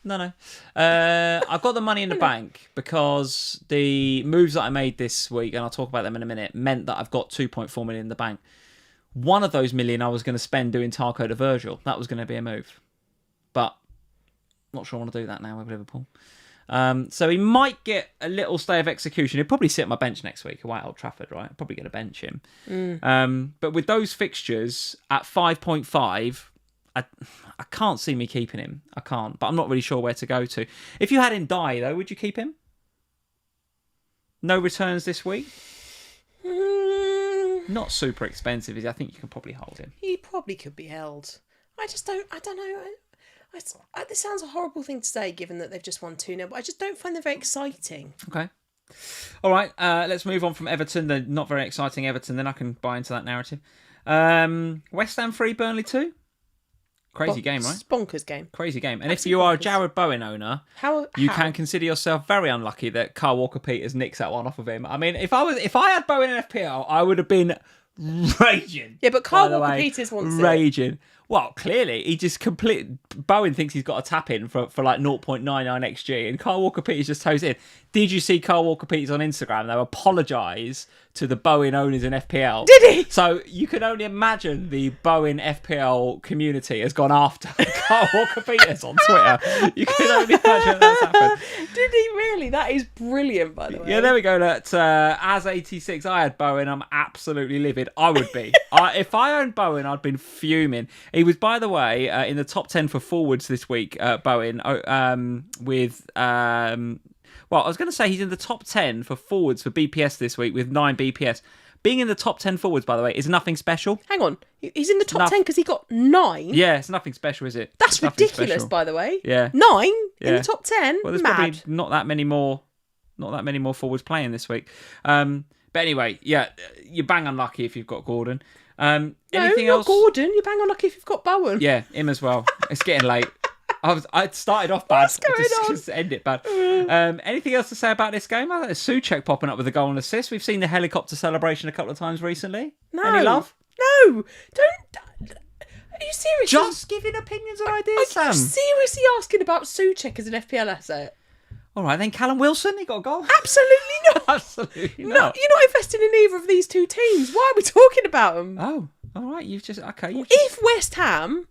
No. I've got the money in the bank because the moves that I made this week, and I'll talk about them in a minute, meant that I've got 2.4 million in the bank. One of those million I was going to spend doing Tarko to Virgil. That was going to be a move. But not sure I want to do that now with Liverpool. So he might get a little stay of execution. He'll probably sit on my bench next week away at Old Trafford, right? I'm probably going to bench him. But with those fixtures at 5.5, I can't see me keeping him. I can't. But I'm not really sure where to go to. If you had him die, though, would you keep him? No returns this week? Not super expensive, is he? I think you can probably hold him. He probably could be held. I don't know. This sounds a horrible thing to say, given that they've just won 2-0, but I just don't find them very exciting. Okay. All right, let's move on from Everton. The not very exciting Everton, then I can buy into that narrative. West Ham 3, Burnley 2. Crazy game, right? Bonkers game. Crazy game. And if you are a Jared Bowen owner, you can consider yourself very unlucky that Kyle Walker-Peters nicks that one off of him. I mean, if I had Bowen in FPL, I would have been raging. Yeah, but Kyle Walker-Peters wants raging. Well, clearly, he just Bowen thinks he's got a tap in for like 0.99 XG, and Kyle Walker-Peters just toes in. Did you see Kyle Walker-Peters on Instagram, though, apologise to the Bowen owners in FPL? Did he? So you can only imagine the Bowen FPL community has gone after Kyle Walker-Peters on Twitter. You can only imagine that's happened. Did he really? That is brilliant, by the way. Yeah, there we go. That as 86, I had Bowen. I'm absolutely livid. I would be. If I owned Bowen, I'd been fuming. He was, by the way, in the top 10 for forwards this week, Bowen, with... well, I was going to say he's in the top 10 for forwards for BPS this week with 9 BPS. Being in the top 10 forwards, by the way, is nothing special. Hang on. He's in the top 10 because he got 9? Yeah, it's nothing special, is it? That's ridiculous, by the way. Yeah. 9 in the top 10? Well, there's probably not that many more forwards playing this week. But anyway, yeah, you're bang unlucky if you've got Gordon. Anything else? Gordon. You're bang unlucky if you've got Bowen. Yeah, him as well. It's getting late. I started off bad. What's going on? Just end it bad. Anything else to say about this game? There's Souček popping up with a goal and assist. We've seen the helicopter celebration a couple of times recently. No. Any love? No. Don't. Are you serious? Just giving opinions and ideas, Sam. Are you seriously asking about Souček as an FPL asset? All right, then Callum Wilson, he got a goal. Absolutely not. Absolutely not. No, you're not investing in either of these two teams. Why are we talking about them? Oh, all right. If West Ham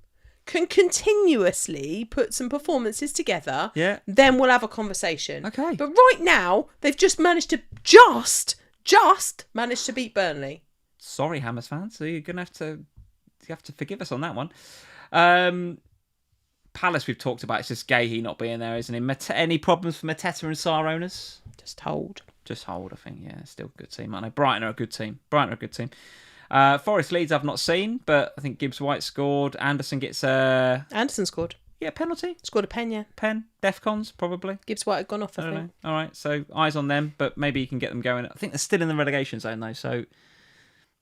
can continuously put some performances together, then we'll have a conversation. Okay. But right now, they've just managed to just managed to beat Burnley. Sorry, Hammers fans. So you have to forgive us on that one. Palace we've talked about. It's just Gahey not being there, isn't it? Any problems for Mateta and Sarr owners? Just hold, I think. Yeah, still a good team. I know Brighton are a good team. Forest Leeds I've not seen, but I think Gibbs White scored. Anderson scored. Yeah, penalty. Scored a pen, yeah. Pen. Defcons, probably. Gibbs White had gone off, I think. Know. All right, so eyes on them, but maybe you can get them going. I think they're still in the relegation zone, though, so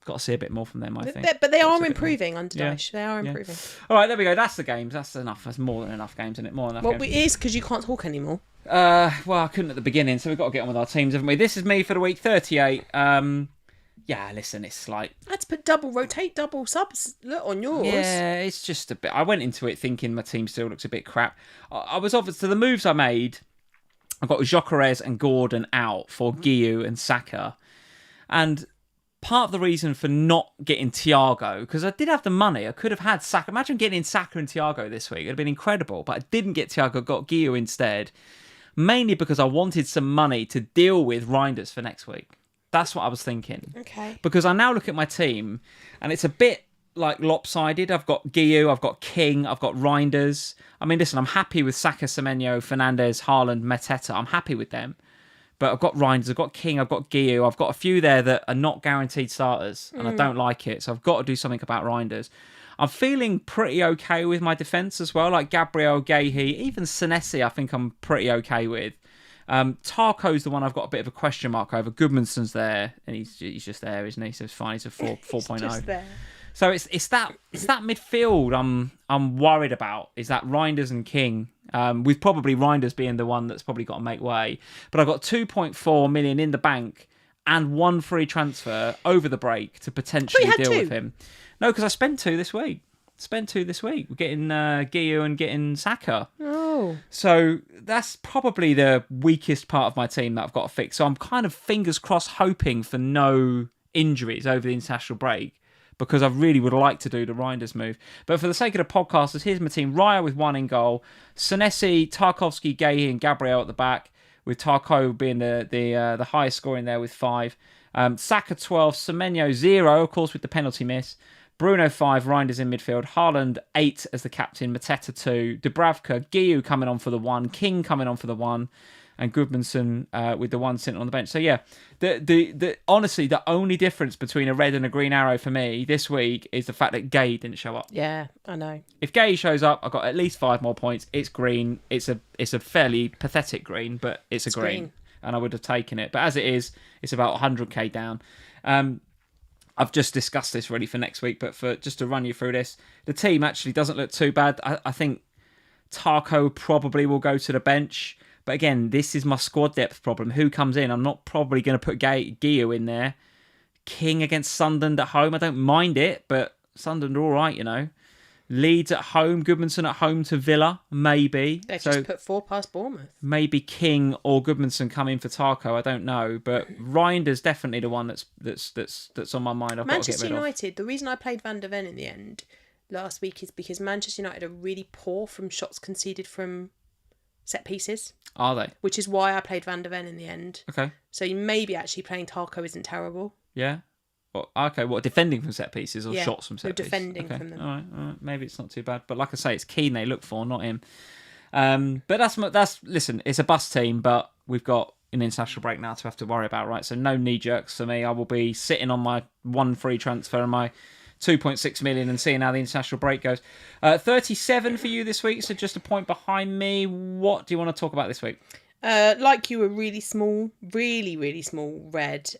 got to see a bit more from them, I think. But they are improving under Dyche. They are improving. All right, there we go. That's the games. That's enough. That's more than enough games, isn't it? More than enough games. Well, it is because you can't talk anymore. Well, I couldn't at the beginning, so we've got to get on with our teams, haven't we? This is me for the week 38. Yeah, listen, it's like... I had to put rotate double subs on yours. Yeah, it's just a bit... I went into it thinking my team still looks a bit crap. I was obvious to the moves I made. I got Gyökeres and Gordon out for Guiu and Saka. And part of the reason for not getting Thiago, because I did have the money, I could have had Saka. Imagine getting in Saka and Thiago this week. It would have been incredible. But I didn't get Thiago, got Guiu instead. Mainly because I wanted some money to deal with Reinders for next week. That's what I was thinking. Okay. Because I now look at my team and it's a bit like lopsided. I've got Guiu, I've got King, I've got Reinders. I mean, listen, I'm happy with Saka, Semenyo, Fernandes, Haaland, Mateta. I'm happy with them. But I've got Reinders, I've got King, I've got Guiu. I've got a few there that are not guaranteed starters and I don't like it. So I've got to do something about Reinders. I'm feeling pretty okay with my defence as well. Like Gabriel, Gahey, even Senesi I think I'm pretty okay with. Tarko's the one I've got a bit of a question mark over. Goodmanson's there, and he's just there, isn't he? So it's fine. He's a 4.0. So it's that midfield I'm worried about. Is that Reinders and King? With probably Reinders being the one that's probably got to make way. But I've got 2.4 million in the bank and one free transfer over the break to potentially deal with him. No, because I spent 2 this week. We're getting Guiu and getting Saka. Oh. So that's probably the weakest part of my team that I've got to fix. So I'm kind of fingers crossed hoping for no injuries over the international break. because I really would like to do the Reinders move. But for the sake of the podcasters, here's my team. Raya with 1 in goal. Senesi, Tarkovsky, Gahey and Gabriel at the back, with Tarko being the highest scoring there with 5. Saka 12, Semenyo 0, of course, with the penalty miss. Bruno 5, Reinders in midfield. Haaland 8 as the captain. Mateta 2. Dubravka, Guiu coming on for the 1. King coming on for the 1. And Goodmanson with the 1 sitting on the bench. So yeah, honestly, the only difference between a red and a green arrow for me this week is the fact that Gay didn't show up. Yeah, I know. If Gay shows up, I've got at least 5 more points. It's green. It's a fairly pathetic green, but it's a green. And I would have taken it. But as it is, it's about 100k down. I've just discussed this ready for next week, but for just to run you through this, the team actually doesn't look too bad. I think Tarko probably will go to the bench. But again, this is my squad depth problem. Who comes in? I'm not probably going to put Guiu in there. King against Sunderland at home. I don't mind it, but Sunderland are all right, you know. Leeds at home. Goodmanson at home to Villa, maybe. They just put 4 past Bournemouth. Maybe King or Goodmanson come in for Tarko. I don't know, but Reinder's definitely the one that's on my mind. I've Manchester got to get rid United. The reason I played Van der Ven in the end last week is because Manchester United are really poor from shots conceded from set pieces. Are they? Which is why I played Van der Ven in the end. Okay. So maybe actually playing Tarko isn't terrible. Yeah. Okay, what, defending from set pieces or shots from set pieces? Defending from them. All right, maybe it's not too bad. But like I say, it's Keane they look for, not him. But that's listen, it's a bust team, but we've got an international break now to have to worry about, right? So no knee jerks for me. I will be sitting on my 1 free transfer and my 2.6 million and seeing how the international break goes. 37 for you this week, so just a point behind me. What do you want to talk about this week? Like you, a really small, really small red.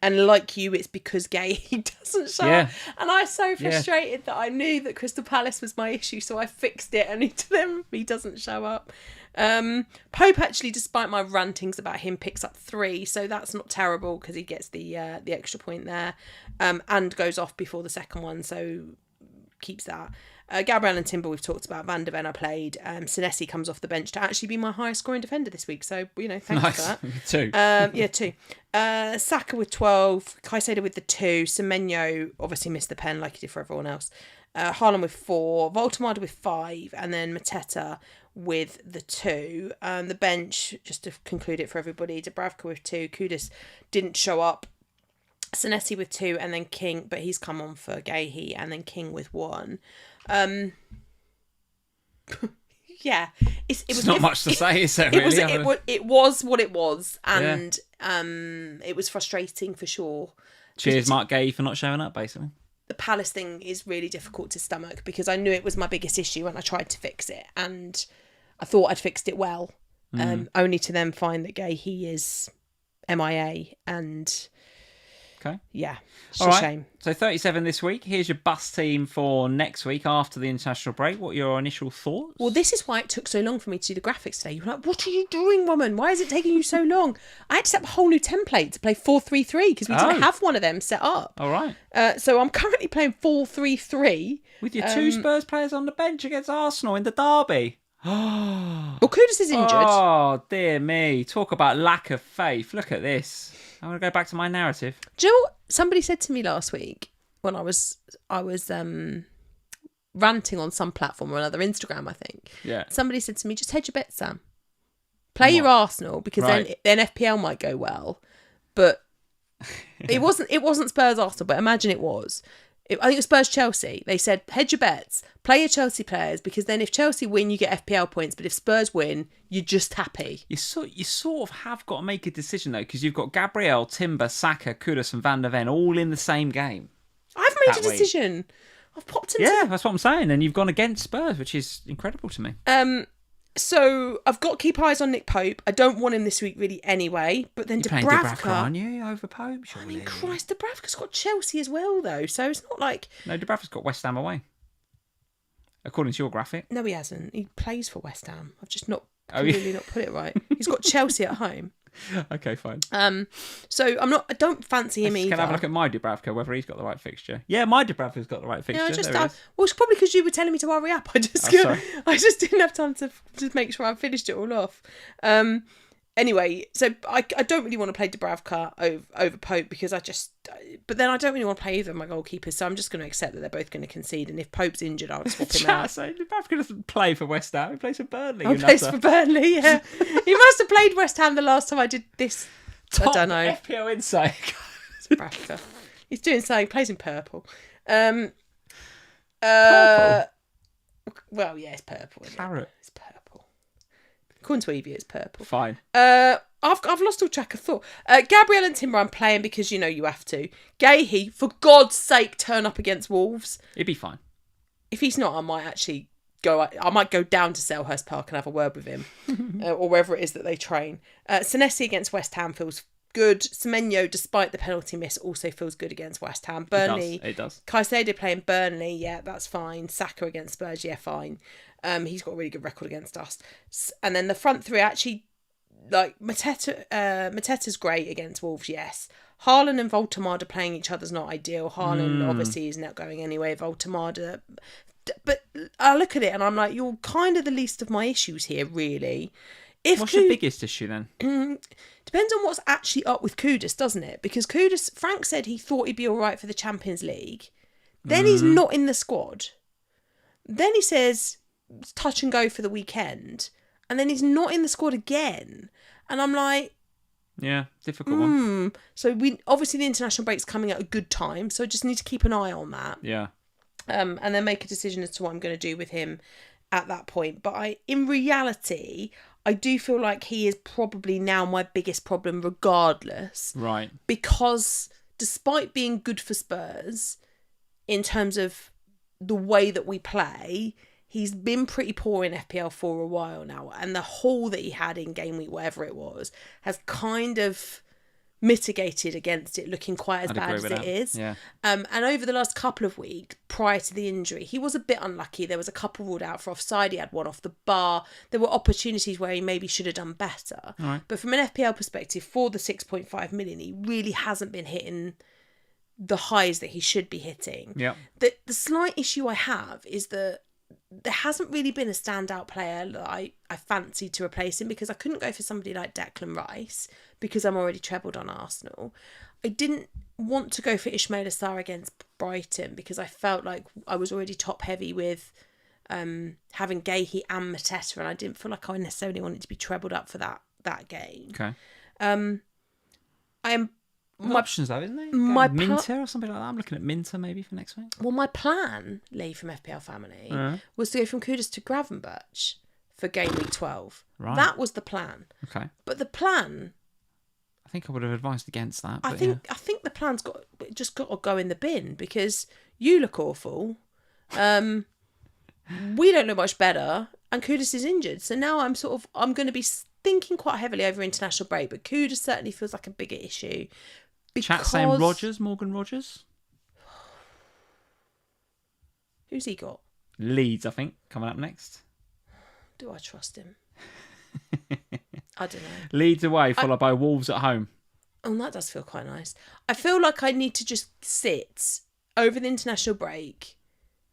And like you, it's because Gay doesn't show up. And I was so frustrated that I knew that Crystal Palace was my issue, so I fixed it, and he doesn't show up. Pope actually, despite my rantings about him, picks up 3, so that's not terrible because he gets the extra point there, and goes off before the second one, so keeps that. Gabriel and Timber we've talked about. Van der Ven I played. Senesi comes off the bench to actually be my highest scoring defender this week, so thanks for that. 2. Saka with 12, Caicedo with the 2, Semenyo obviously missed the pen like he did for everyone else. Haaland with 4, Voltemade with 5, and then Mateta with the 2. The bench, just to conclude it for everybody, Dubravka with 2, Kudus didn't show up, Senesi with 2, and then King, but he's come on for Gahey, and then King with 1. Yeah, it's not much to say, is there? Really? It was what it was, and it was frustrating for sure. Cheers, Mark Gay, for not showing up, basically. The Palace thing is really difficult to stomach because I knew it was my biggest issue and I tried to fix it, and I thought I'd fixed it well, only to then find that he is MIA, and okay, yeah, it's all a right. shame. So 37 this week. Here's your bust team for next week after the international break. What are your initial thoughts? Well, this is why it took so long for me to do the graphics today. You were like, what are you doing, woman? Why is it taking you so long? I had to set up a whole new template to play 4-3-3 because we didn't have one of them set up. All right. So I'm currently playing 4-3-3. With your 2 Spurs players on the bench against Arsenal in the derby. Well, Kudus is injured. Oh, dear me. Talk about lack of faith. Look at this. I'm going to go back to my narrative. Do you know what somebody said to me last week when I was ranting on some platform or another, Instagram, I think. Yeah. Somebody said to me, just hedge your bets, Sam. Play your Arsenal because then FPL might go well. But it wasn't Spurs Arsenal, but imagine it was. I think it was Spurs Chelsea. They said hedge your bets, play your Chelsea players because then if Chelsea win, you get FPL points. But if Spurs win, you're just happy. You sort of have got to make a decision though, because you've got Gabriel, Timber, Saka, Kudus, and Van der Ven all in the same game. I've made a decision. I've popped into. Yeah, that's what I'm saying, and you've gone against Spurs, which is incredible to me. So I've got to keep eyes on Nick Pope. I don't want him this week really anyway. But then Dubravka, aren't you, over Pope? Surely. I mean, Christ, Dubravka's got Chelsea as well though, so it's not like. No, Dubravka's got West Ham away, according to your graphic. No, he hasn't. He plays for West Ham. I've just not clearly not put it right. He's got Chelsea at home. Okay, fine. So I don't fancy him either. Can I have a look at my Dubravka, whether he's got the right fixture? Yeah, my Dubravka's got the right fixture. Well, it's probably because you were telling me to hurry up. I just didn't have time to make sure I finished it all off. Anyway, so I don't really want to play Dubravka over Pope because but then I don't really want to play either of my goalkeepers, so I'm just going to accept that they're both going to concede, and if Pope's injured, I'll swap him out. So Dubravka doesn't play for West Ham, he plays for Burnley. He plays for Burnley, yeah. He must have played West Ham the last time I did this. Top I don't know. FPL insight. Dubravka. He's doing something, plays in purple. Purple? Well, yeah, it's purple. Claret. It's purple. According to Evie, it's purple. Fine. I've lost all track of thought. Gabriel and Timber I'm playing because you have to. Gahey, for God's sake, turn up against Wolves. He'd be fine. If he's not, I might actually go down to Selhurst Park and have a word with him. Or wherever it is that they train. Senesi against West Ham feels good. Semenyo, despite the penalty miss, also feels good against West Ham. Burnley. It does. Caicedo playing Burnley, yeah, that's fine. Saka against Spurs, yeah, fine. He's got a really good record against us. And then the front three, actually, like Mateta's great against Wolves, yes. Haaland and Voltemada playing each other's not ideal. Haaland obviously is not going anyway. Voltemada, but I look at it and I'm like, you're kind of the least of my issues here, really. What's your biggest issue then? Depends on what's actually up with Kudus, doesn't it? Because Kudus, Frank said he thought he'd be all right for the Champions League. Then he's not in the squad. Then he says touch and go for the weekend. And then he's not in the squad again. And I'm like... Yeah, difficult one. So obviously the international break's coming at a good time. So I just need to keep an eye on that. Yeah. And then make a decision as to what I'm going to do with him at that point. But in reality... I do feel like he is probably now my biggest problem regardless. Right. Because despite being good for Spurs, in terms of the way that we play, he's been pretty poor in FPL for a while now. And the haul that he had in Gameweek, whatever it was, has kind of mitigated against it looking quite as bad as it is. Yeah. And over the last couple of weeks, prior to the injury, he was a bit unlucky. There was a couple ruled out for offside. He had one off the bar. There were opportunities where he maybe should have done better. Right. But from an FPL perspective, for the 6.5 million, he really hasn't been hitting the highs that he should be hitting. Yeah. The slight issue I have is that there hasn't really been a standout player that I fancied to replace him, because I couldn't go for somebody like Declan Rice because I'm already trebled on Arsenal. I didn't want to go for Ismail Assar against Brighton because I felt like I was already top heavy with having Gahey and Mateta, and I didn't feel like I necessarily wanted to be trebled up for that game. Okay. I am... My options though, isn't it? Minter or something like that. I'm looking at Minter maybe for next week. Well, my plan, Lee from FPL Family, was to go from Kudus to Gravenberch for Gameweek 12. Right. That was the plan. Okay. But the plan... I think I would have advised against that. I think the plan's got to go in the bin, because you look awful. We don't look much better, and Kudus is injured. So now I'm going to be thinking quite heavily over international break, but Kudus certainly feels like a bigger issue. Chat saying Morgan Rogers. Who's he got? Leeds, I think, coming up next. Do I trust him? I don't know. Leeds away, followed by Wolves at home. Oh, that does feel quite nice. I feel like I need to just sit over the international break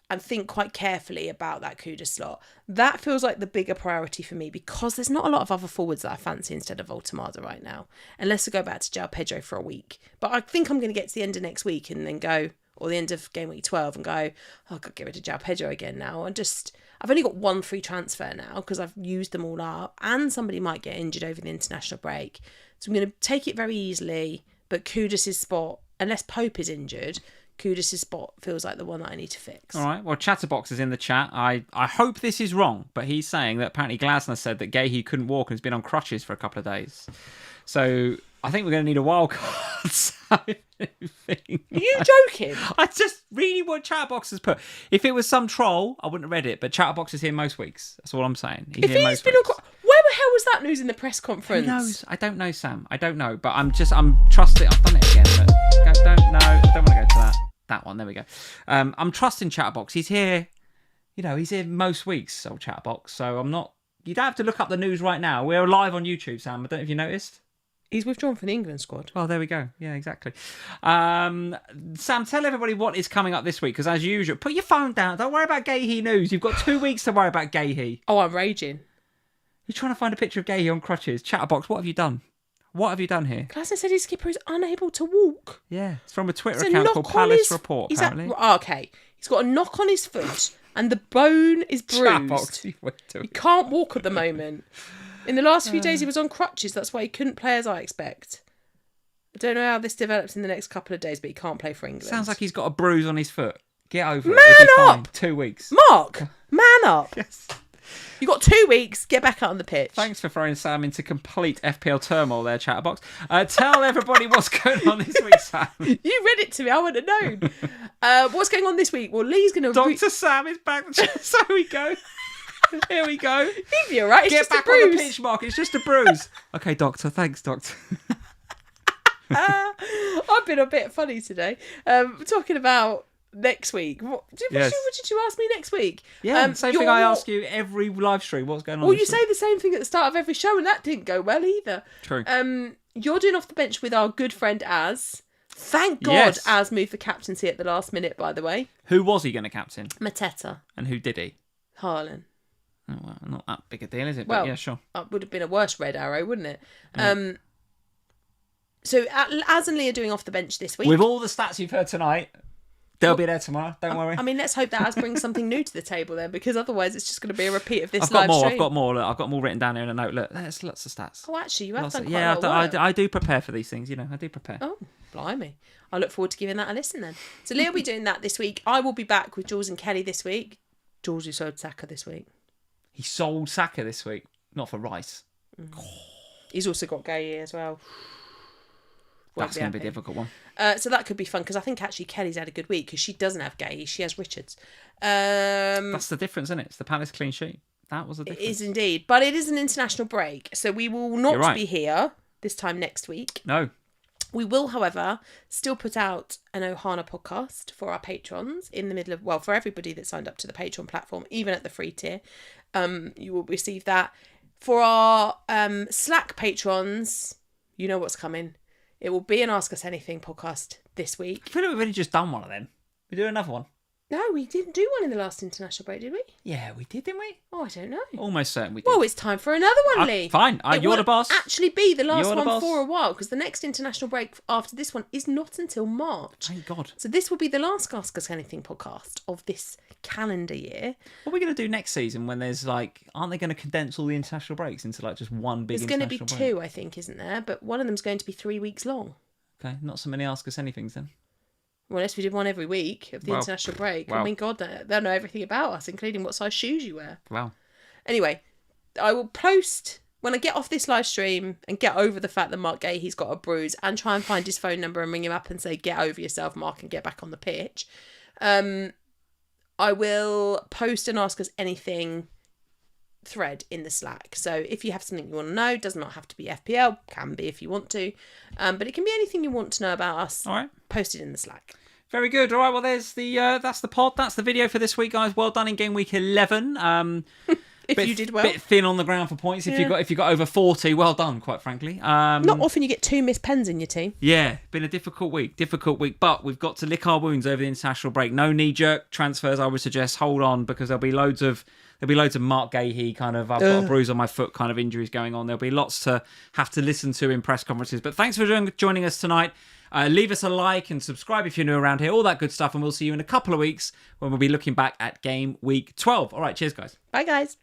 and think quite carefully about that Kudus slot. That feels like the bigger priority for me, because there's not a lot of other forwards that I fancy instead of Voltemada right now, unless I go back to Joao Pedro for a week. But I think I'm going to get to the end of next week and then go, or the end of Gameweek 12 and go, oh, I've got to get rid of Joao Pedro again now. I've only got one free transfer now because I've used them all up, and somebody might get injured over the international break. So I'm going to take it very easily, but Kudus' spot, unless Pope is injured, Kudus' spot feels like the one that I need to fix. All right. Well, Chatterbox is in the chat. I hope this is wrong, but he's saying that apparently Glasner said that Gahey couldn't walk and has been on crutches for a couple of days. So I think we're going to need a wild card. Are you joking? I just really what Chatterbox has put. If it was some troll, I wouldn't have read it. But Chatterbox is here most weeks. That's all I'm saying. Where the hell was that news in the press conference? Who knows? I don't know, Sam. I don't know. But I'm trusting. I've done it again. But I don't want to go to that one. There we go. I'm trusting Chatterbox. He's here. He's here most weeks, old Chatterbox. So I'm not. You don't have to look up the news right now. We're live on YouTube, Sam. I don't know if you noticed. He's withdrawn from the England squad. Well, there we go. Yeah, exactly. Sam, tell everybody what is coming up this week, because as usual, put your phone down. Don't worry about Gahey news. You've got 2 weeks to worry about Gahey. Oh, I'm raging. You're trying to find a picture of Gahey on crutches. Chatterbox, what have you done? What have you done here? Glasner said his skipper is unable to walk. Yeah, it's from a Twitter There's a account knock called on Palace his- Report, he's apparently. okay. He's got a knock on his foot and the bone is Chatterbox, bruised. what are you He doing? can't walk at the moment. In the last few days, he was on crutches. That's why he couldn't play, as I expect. I don't know how this develops in the next couple of days, but he can't play for England. Sounds like he's got a bruise on his foot. Get over it. Man It'll be fine. up! 2 weeks. Mark, man up. Yes. You got 2 weeks. Get back out on the pitch. Thanks for throwing Sam into complete FPL turmoil there, Chatterbox. Tell everybody what's going on this week, Sam. You read it to me. I wouldn't have known. What's going on this week? Well, Lee's going to... Dr. Sam is back. So we go. Here we go. He'll be all right. It's Get just back a bruise. on the pitch, Mark. It's just a bruise. Okay, Doctor. Thanks, Doctor. I've been a bit funny today. Talking about next week. What did you ask me next week? Yeah, same thing I ask you every live stream. What's going on? Well, you this say the same thing at the start of every show, and that didn't go well either. True. You're doing off the bench with our good friend Az. Thank God Yes. Az moved for captaincy at the last minute, by the way. Who was he going to captain? Mateta. And who did he? Haaland. Oh, well, not that big a deal, is it? Well, But yeah, sure. That would have been a worse red arrow, wouldn't it? So Az and Lee are doing off the bench this week. With all the stats you've heard tonight, they'll be there tomorrow. Don't worry. I mean, let's hope that Az brings something new to the table then, because otherwise it's just going to be a repeat of this I've got live more. stream. I've got more. Look, I've got them all written down here in a note. Look, there's lots of stats. Oh, actually, you have Lots done of- quite yeah, a lot of work. I do prepare for these things. You know, I do prepare. Oh, blimey. I look forward to giving that a listen then. So Lee will be doing that this week. I will be back with Jules and Kelly this week. Jules who sold Saka this week. He sold Saka this week, not for Rice. He's also got Gay as well. That's going to be a difficult one. So that could be fun, because I think actually Kelly's had a good week, because she doesn't have Gay, she has Richards. That's the difference, isn't it? It's the Palace clean sheet. That was the It difference. is indeed. But it is an international break, so we will not You're right. be here this time next week. No. We will, however, still put out an Ohana podcast for our patrons in the middle of, well, for everybody that signed up to the Patreon platform, even at the free tier. You will receive that. For our Slack patrons, you know what's coming. It will be an Ask Us Anything podcast this week. I feel like we've only just done one of them. We do another one. No, we didn't do one in the last international break, did we? Yeah, we did, didn't we? Oh, I don't know. Almost certain we did. Well, it's time for another one, Lee. Fine. It You're will the boss. actually be the last You're the one boss. for a while, because the next international break after this one is not until March. Thank God. So this will be the last Ask Us Anything podcast of this calendar year. What are we going to do next season when there's like, aren't they going to condense all the international breaks into like just one big There's going to be international break? two, I think, isn't there? But one of them's going to be 3 weeks long. Okay, not so many Ask Us Anythings then. Well, unless we did one every week of the Well, international break. I well. mean, God, they'll know everything about us, including what size shoes you wear. Wow. Anyway, I will post when I get off this live stream and get over the fact that Mark Gahey's got a bruise, and try and find his phone number and ring him up and say, get over yourself, Mark, and get back on the pitch. I will post and Ask Us Anything thread in the Slack. So if you have something you want to know, does not have to be FPL, can be if you want to, but it can be anything you want to know about us. All right. Post it in the Slack. Very good. All right. Well, there's the that's the pod. That's the video for this week, guys. Well done in game week 11. If you did well. Bit thin on the ground for points. If you got over 40, well done. Quite frankly. Not often you get 2 missed pens in your team. Yeah, been a difficult week. But we've got to lick our wounds over the international break. No knee-jerk transfers. I would suggest hold on, because there'll be loads of Mark Gahey kind of, I've got a bruise on my foot kind of injuries going on. There'll be lots to have to listen to in press conferences. But thanks for joining us tonight. Leave us a like and subscribe if you're new around here. All that good stuff. And we'll see you in a couple of weeks when we'll be looking back at game week 12. All right, cheers, guys. Bye, guys.